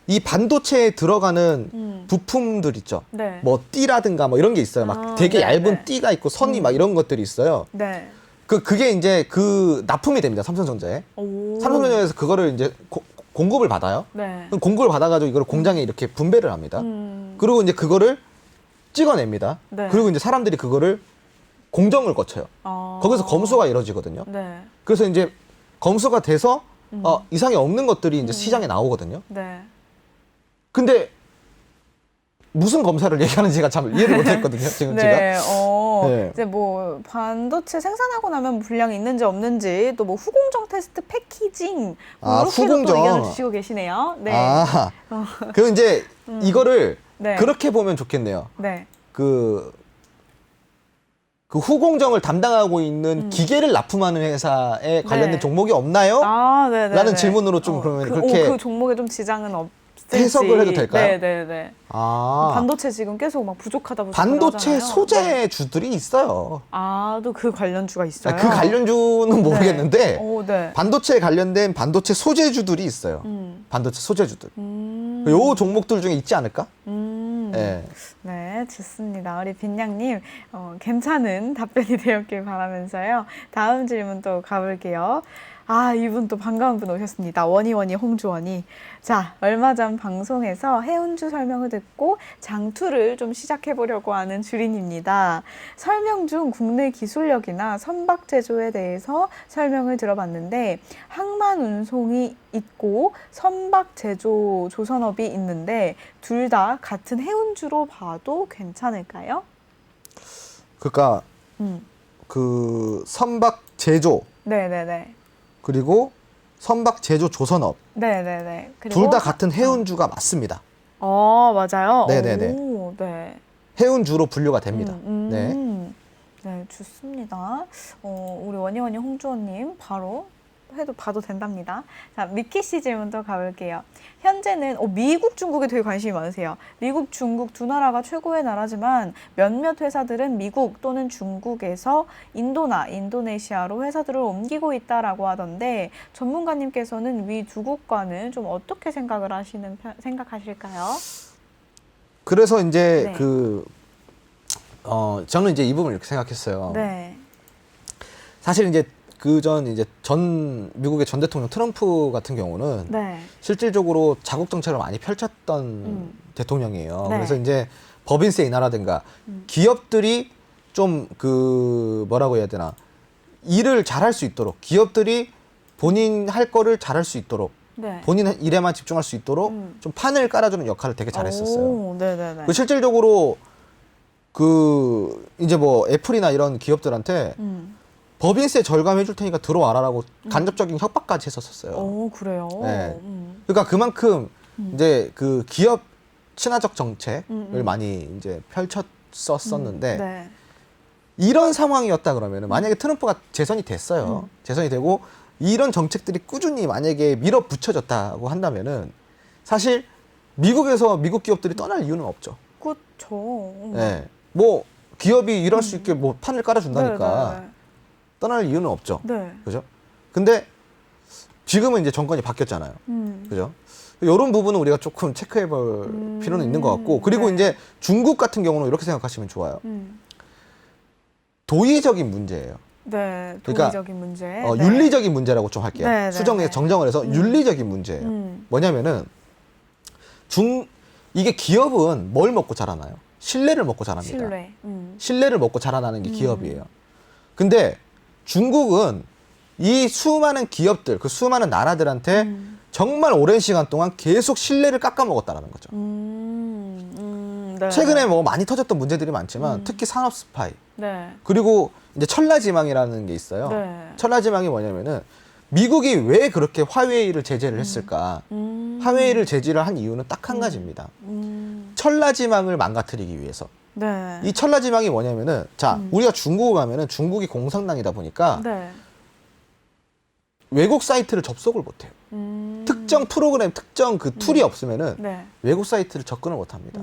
이 반도체에 들어가는 부품들 있죠. 네. 뭐 띠라든가 뭐 이런 게 있어요. 막 되게 네, 얇은 네. 띠가 있고 선이 막 이런 것들이 있어요. 네. 그게 이제 그 납품이 됩니다. 삼성전자에. 오. 삼성전자에서 그거를 이제 공급을 받아요. 네. 그럼 공급을 받아가지고 이걸 공장에 이렇게 분배를 합니다. 그리고 이제 그거를 찍어냅니다. 네. 그리고 이제 사람들이 그거를 공정을 거쳐요. 거기서 검수가 이루어지거든요. 네. 그래서 이제 검수가 돼서 이상이 없는 것들이 이제 시장에 나오거든요. 네. 근데 무슨 검사를 얘기하는지가 참 이해를 못했거든요. 지금 제가. 네, 네. 이제 뭐 반도체 생산하고 나면 불량이 있는지 없는지, 또 뭐 후공정 테스트, 패키징, 뭐 이렇게도 후공정. 또 의견을 주시고 계시네요. 네. 그럼 이제 이거를 네. 그렇게 보면 좋겠네요. 네. 그 후공정을 담당하고 있는 기계를 납품하는 회사에 관련된 네. 종목이 없나요? 네, 네. 라는 네. 질문으로 좀 그러면 그렇게 그 종목에 좀 지장은 없을지 해석을 해도 될까요? 네, 네, 네. 반도체 지금 계속 막 부족하다 반도체 하잖아요. 소재주들이 있어요. 또 그 관련주가 있어요. 그 관련주는 모르겠는데 네. 반도체에 관련된 반도체 소재주들이 있어요. 반도체 소재주들. 요 종목들 중에 있지 않을까? 네. 네, 좋습니다. 우리 빈양님, 괜찮은 답변이 되었길 바라면서요. 다음 질문 또 가볼게요. 이분 또 반가운 분 오셨습니다. 원희원희 홍주원이. 자, 얼마 전 방송에서 해운주 설명을 듣고 장투를 좀 시작해보려고 하는 주린입니다. 설명 중 국내 기술력이나 선박 제조에 대해서 설명을 들어봤는데 항만 운송이 있고 선박 제조 조선업이 있는데 둘 다 같은 해운주로 봐도 괜찮을까요? 그러니까 그 선박 제조 네네네. 그리고 선박 제조 조선업 네네네. 둘 다 같은 해운주가 맞습니다. 맞아요. 네네네. 오, 네. 해운주로 분류가 됩니다. 네. 네, 좋습니다. 우리 원희원희 홍주원님 바로 봐도 된답니다. 자, 미키 씨 질문 또 가볼게요. 현재는 미국, 중국에 되게 관심이 많으세요. 미국, 중국 두 나라가 최고의 나라지만 몇몇 회사들은 미국 또는 중국에서 인도나 인도네시아로 회사들을 옮기고 있다라고 하던데 전문가님께서는 위 두 국가는 좀 어떻게 생각하실까요? 그래서 이제 네. 저는 이제 이 부분을 이렇게 생각했어요. 네. 사실 이제 전 미국의 전 대통령 트럼프 같은 경우는 네. 실질적으로 자국 정책을 많이 펼쳤던 대통령이에요. 네. 그래서 이제 법인세 인하라든가 기업들이 좀 뭐라고 해야 되나 일을 잘할 수 있도록 기업들이 본인 할 거를 잘할 수 있도록 네. 본인 일에만 집중할 수 있도록 좀 판을 깔아주는 역할을 되게 잘했었어요. 네네네. 실질적으로 이제 뭐 애플이나 이런 기업들한테 법인세 절감해 줄 테니까 들어와라라고 간접적인 협박까지 했었어요. 그래요? 네. 그러니까 그만큼 이제 그 기업 친화적 정책을 많이 이제 펼쳤었는데 네. 이런 상황이었다 그러면은 만약에 트럼프가 재선이 됐어요. 재선이 되고 이런 정책들이 꾸준히 만약에 밀어붙여졌다고 한다면은 사실 미국에서 미국 기업들이 떠날 이유는 없죠. 그렇죠. 네. 뭐 기업이 일할 수 있게 뭐 판을 깔아준다니까 네. 떠날 이유는 없죠. 네. 그죠? 근데 지금은 이제 정권이 바뀌었잖아요. 음. 그죠? 이런 부분은 우리가 조금 체크해 볼 필요는 있는 것 같고, 그리고 네. 이제 중국 같은 경우는 이렇게 생각하시면 좋아요. 도의적인 문제예요. 네, 그러니까, 도의적인 문제. 네. 윤리적인 문제라고 좀 할게요. 네, 네, 수정에 네. 정정을 해서 윤리적인 문제예요. 뭐냐면은 이게 기업은 뭘 먹고 자라나요? 신뢰를 먹고 자랍니다. 신뢰. 신뢰를 먹고 자라나는 게 기업이에요. 근데 중국은 이 수많은 기업들, 그 수많은 나라들한테 정말 오랜 시간 동안 계속 신뢰를 깎아먹었다라는 거죠. 네. 최근에 뭐 많이 터졌던 문제들이 많지만 특히 산업 스파이, 네. 그리고 이제 천라지망이라는 게 있어요. 네. 천라지망이 뭐냐면은 미국이 왜 그렇게 화웨이를 제재를 했을까? 화웨이를 제재를 한 이유는 딱 한 가지입니다. 천라지망을 망가뜨리기 위해서. 네. 이 천라지망이 뭐냐면은, 자, 우리가 중국을 가면은 중국이 공산당이다 보니까 네. 외국 사이트를 접속을 못해요. 특정 프로그램, 특정 그 툴이 없으면은 네. 외국 사이트를 접근을 못합니다.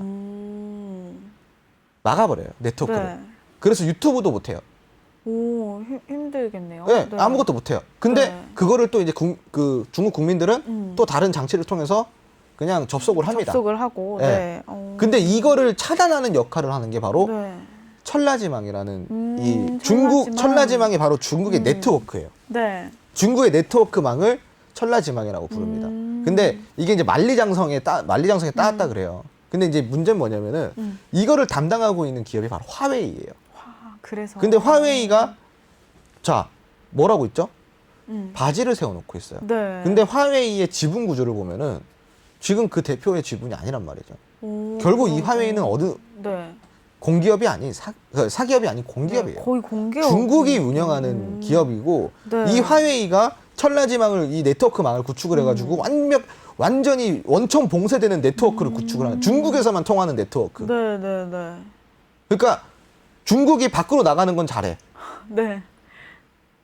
막아버려요, 네트워크를. 네. 그래서 유튜브도 못해요. 오, 힘들겠네요. 네, 아무것도 못해요. 근데 네. 그거를 또 이제 그 중국 국민들은 또 다른 장치를 통해서 그냥 접속을 합니다. 접속을 하고. 네. 네. 근데 이거를 차단하는 역할을 하는 게 바로 네. 천라지망이라는 이 중국 천라지망. 천라지망이 바로 중국의 네트워크예요. 네. 중국의 네트워크망을 천라지망이라고 부릅니다. 근데 이게 이제 만리장성에 따왔다 그래요. 근데 이제 문제는 뭐냐면은 이거를 담당하고 있는 기업이 바로 화웨이예요. 그래서. 근데 화웨이가 자 뭐라고 있죠? 음. 바지를 세워놓고 있어요. 네. 근데 화웨이의 지분 구조를 보면은 지금 그 대표의 지분이 아니란 말이죠. 오, 결국 이 화웨이는 네. 공기업이 아닌 사기업이 아닌 공기업이에요. 거의 공기업. 중국이 운영하는 기업이고 네. 이 화웨이가 천라지망을 이 네트워크망을 구축을 해가지고 완전히 원천 봉쇄되는 네트워크를 구축을 하는 중국에서만 통하는 네트워크. 네, 네, 네. 그러니까 중국이 밖으로 나가는 건 잘해. 네.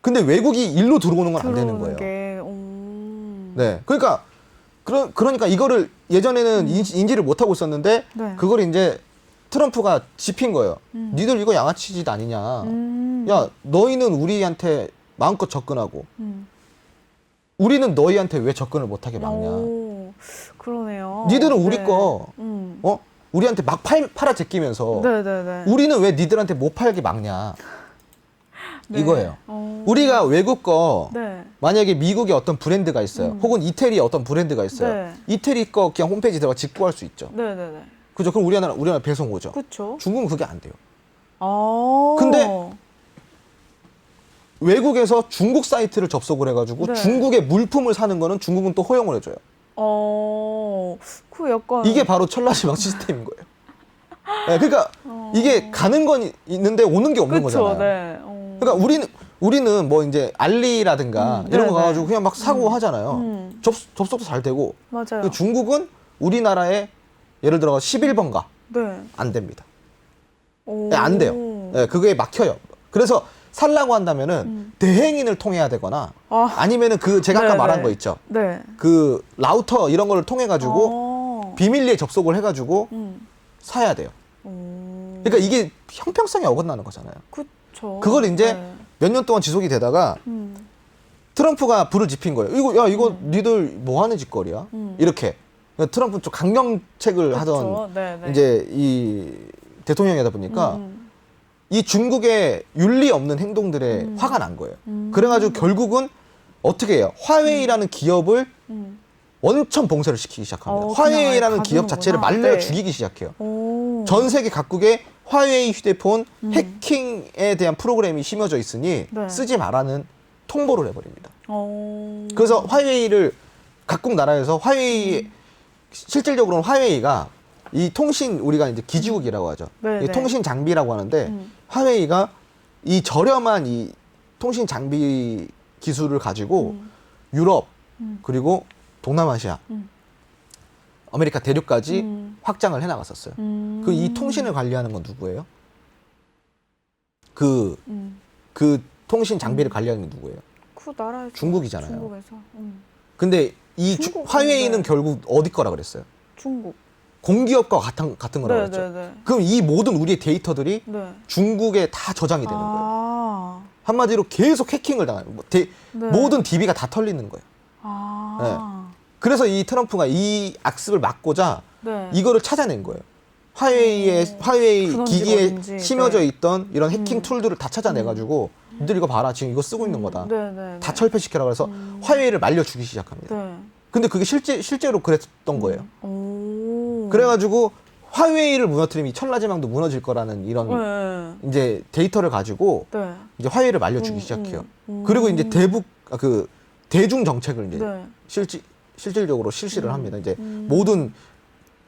근데 외국이 일로 들어오는 건 안 되는 들어오는 거예요. 게, 네, 그러니까 그러니까 이거를 예전에는 인지를 못 하고 있었는데 네. 그걸 이제 트럼프가 짚인 거예요. 니들 이거 양아치짓 아니냐. 야, 너희는 우리한테 마음껏 접근하고 우리는 너희한테 왜 접근을 못하게 막냐. 오, 그러네요. 니들은 우리 네. 거 우리한테 막 팔아 제끼면서 네, 네, 네. 우리는 왜 니들한테 못 팔게 막냐. 네. 이거예요. 오. 우리가 외국 거 네. 만약에 미국에 어떤 브랜드가 있어요. 혹은 이태리에 어떤 브랜드가 있어요. 네. 이태리 거 그냥 홈페이지 들어가 직구할 수 있죠. 네, 네, 네. 그죠? 그럼 우리나라 배송 오죠. 그렇죠. 중국은 그게 안 돼요. 아. 근데 외국에서 중국 사이트를 접속을 해가지고 네. 중국의 물품을 사는 거는 중국은 또 허용을 해줘요. 그 약간 이게 바로 천라지망 시스템인 거예요. 네, 그러니까 이게 가는 건 있는데 오는 게 없는 그쵸, 거잖아요. 네. 그러니까 우리는 뭐 이제 알리라든가 이런 거 네, 가가지고 네. 그냥 막 사고 하잖아요. 접속도 잘 되고. 맞아요. 근데 중국은 우리나라에 예를 들어 11번가 네. 안 됩니다. 오. 네, 안 돼요. 네, 그게 막혀요. 그래서 살라고 한다면은 대행인을 통해야 되거나 아니면은 그 제가 아까 네, 말한 네. 거 있죠. 네. 그 라우터 이런 거를 통해 가지고 비밀리에 접속을 해가지고 사야 돼요. 그러니까 이게 형평성이 어긋나는 거잖아요. 그쵸. 그걸 이제 네. 몇 년 동안 지속이 되다가 트럼프가 불을 지핀 거예요. 이거 니들 뭐 하는 짓거리야? 이렇게. 그러니까 트럼프는 좀 강경책을 하던 네, 네. 이제 이 대통령이다 보니까 이 중국의 윤리 없는 행동들에 화가 난 거예요. 그래가지고 결국은 어떻게 해요? 화웨이라는 기업을 원천 봉쇄를 시키기 시작합니다. 그냥 아예 화웨이라는 기업 자체를 가두는구나. 말려 네. 죽이기 시작해요. 오. 전 세계 각국에 화웨이 휴대폰 해킹에 대한 프로그램이 심어져 있으니 네. 쓰지 말라는 통보를 해버립니다. 오. 그래서 화웨이를 각국 나라에서 화웨이 실질적으로는 화웨이가 이 통신 우리가 이제 기지국이라고 하죠. 네, 이 네. 통신 장비라고 하는데 화웨이가 이 저렴한 이 통신 장비 기술을 가지고 유럽 그리고 동남아시아 아메리카 대륙까지 확장을 해나갔었어요. 그 이 통신을 관리하는 건 누구예요? 그 통신 장비를 관리하는 게 누구예요? 그 나라에서 중국이잖아요. 중국에서. 근데 이 중국, 화웨이는 네. 결국 어디 거라 그랬어요? 중국. 공기업과 같은 거라고 네, 그랬죠. 네, 네. 그럼 이 모든 우리의 데이터들이 네. 중국에 다 저장이 되는 거예요. 아. 한마디로 계속 해킹을 당하는 뭐 네. 모든 DB가 다 털리는 거예요. 아. 그래서 이 트럼프가 이 악습을 막고자 네. 이거를 찾아낸 거예요. 화웨이 근원지가 기기에 어딘지. 심어져 네. 있던 이런 해킹 툴들을 다 찾아내가지고 니들 이거 봐라, 지금 이거 쓰고 있는 거다. 네, 네, 다 네. 철폐시켜라 그래서 화웨이를 말려 죽이기 시작합니다. 네. 근데 그게 실제로 그랬던 거예요. 오. 그래가지고 화웨이를 무너뜨리면 이 천라지망도 무너질 거라는 이런 네. 이제 데이터를 가지고 네. 이제 화웨이를 말려 죽이기 시작해요. 음. 그리고 이제 대중 정책을 이제 네. 실질적으로 실시를 합니다. 이제 모든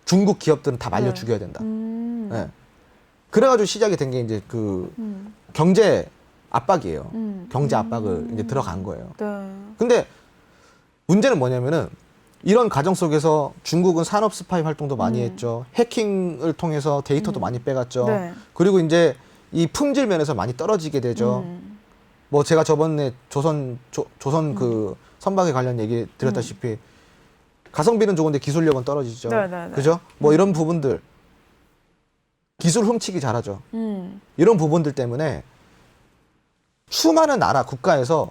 중국 기업들은 다 말려 네. 죽여야 된다. 네. 그래가지고 시작이 된 게 이제 경제 압박이에요. 경제 압박을 이제 들어간 거예요. 네. 근데 문제는 뭐냐면은 이런 과정 속에서 중국은 산업 스파이 활동도 많이 했죠. 해킹을 통해서 데이터도 많이 빼갔죠. 네. 그리고 이제 이 품질 면에서 많이 떨어지게 되죠. 뭐 제가 저번에 조선 그 선박에 관련 얘기 드렸다시피 가성비는 좋은데 기술력은 떨어지죠. 네, 네, 네. 그죠? 뭐 이런 부분들 기술 훔치기 잘하죠. 이런 부분들 때문에 수많은 나라 국가에서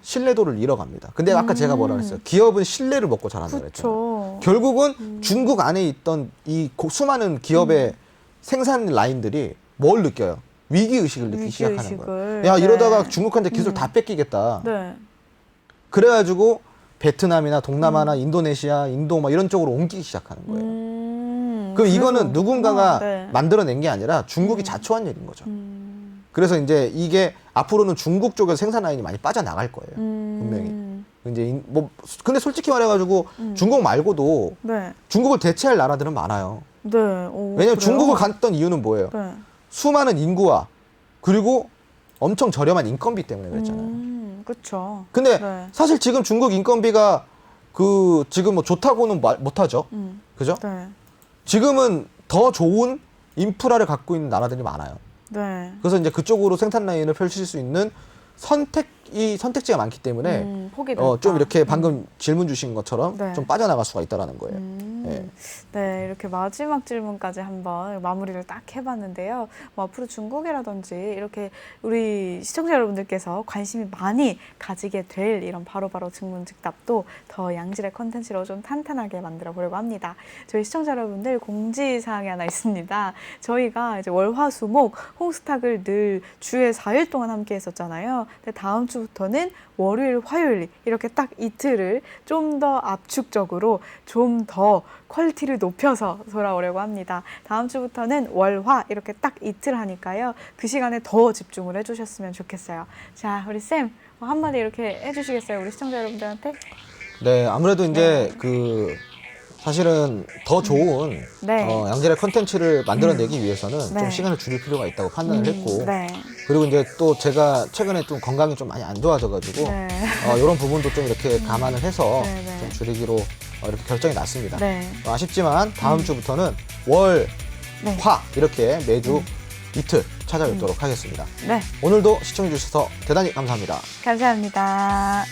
신뢰도를 잃어갑니다. 근데 아까 제가 뭐라 그랬어요? 기업은 신뢰를 먹고 자란다 그랬잖아요. 그렇죠. 결국은 중국 안에 있던 이 수많은 기업의 생산 라인들이 뭘 느껴요? 위기 의식을 느끼기 시작하는 거예요. 야, 이러다가 네. 중국한테 기술 다 뺏기겠다. 네. 그래가지고 베트남이나 동남아나 인도네시아, 인도 막 이런 쪽으로 옮기기 시작하는 거예요. 그럼 이거는 누군가가 네. 만들어낸 게 아니라 중국이 자초한 일인 거죠. 그래서 이제 이게 앞으로는 중국 쪽에서 생산 라인이 많이 빠져나갈 거예요. 분명히. 이제 근데 솔직히 말해가지고 중국 말고도 네. 중국을 대체할 나라들은 많아요. 네. 오, 왜냐면 그래요? 중국을 갔던 이유는 뭐예요? 네. 수많은 인구와 그리고 엄청 저렴한 인건비 때문에 그랬잖아요. 그렇죠. 근데 네. 사실 지금 중국 인건비가 지금 뭐 좋다고는 못하죠. 그죠? 네. 지금은 더 좋은 인프라를 갖고 있는 나라들이 많아요. 네. 그래서 이제 그쪽으로 생산 라인을 펼칠 수 있는 선택지가 많기 때문에 폭이 좀 넓다. 이렇게 방금 질문 주신 것처럼 네. 좀 빠져나갈 수가 있다라는 거예요. 예. 네, 이렇게 마지막 질문까지 한번 마무리를 딱 해봤는데요. 뭐 앞으로 중국이라든지 이렇게 우리 시청자 여러분들께서 관심이 많이 가지게 될 이런 바로바로 증문즉답도 더 양질의 컨텐츠로 좀 탄탄하게 만들어 보려고 합니다. 저희 시청자 여러분들 공지사항이 하나 있습니다. 저희가 이제 월화수목 홍스탁을 늘 주에 4일 동안 함께 했었잖아요. 근데 다음 주부터는 월요일, 화요일 이렇게 딱 이틀을 좀 더 압축적으로 좀 더 퀄리티를 높여서 돌아오려고 합니다. 다음 주부터는 월, 화 이렇게 딱 이틀 하니까요. 그 시간에 더 집중을 해주셨으면 좋겠어요. 자, 우리 쌤 한마디 이렇게 해주시겠어요? 우리 시청자 여러분들한테? 네, 아무래도 이제 사실은 더 좋은 네. 양질의 컨텐츠를 만들어내기 위해서는 네. 좀 시간을 줄일 필요가 있다고 판단을 했고 네. 그리고 이제 또 제가 최근에 좀 건강이 좀 많이 안 좋아져가지고 네. 이런 부분도 좀 이렇게 감안을 해서 네, 네. 좀 줄이기로 이렇게 결정이 났습니다. 네. 아쉽지만 다음 주부터는 월, 네. 화 이렇게 매주 이틀 찾아뵙도록 하겠습니다. 네. 오늘도 시청해 주셔서 대단히 감사합니다. 감사합니다.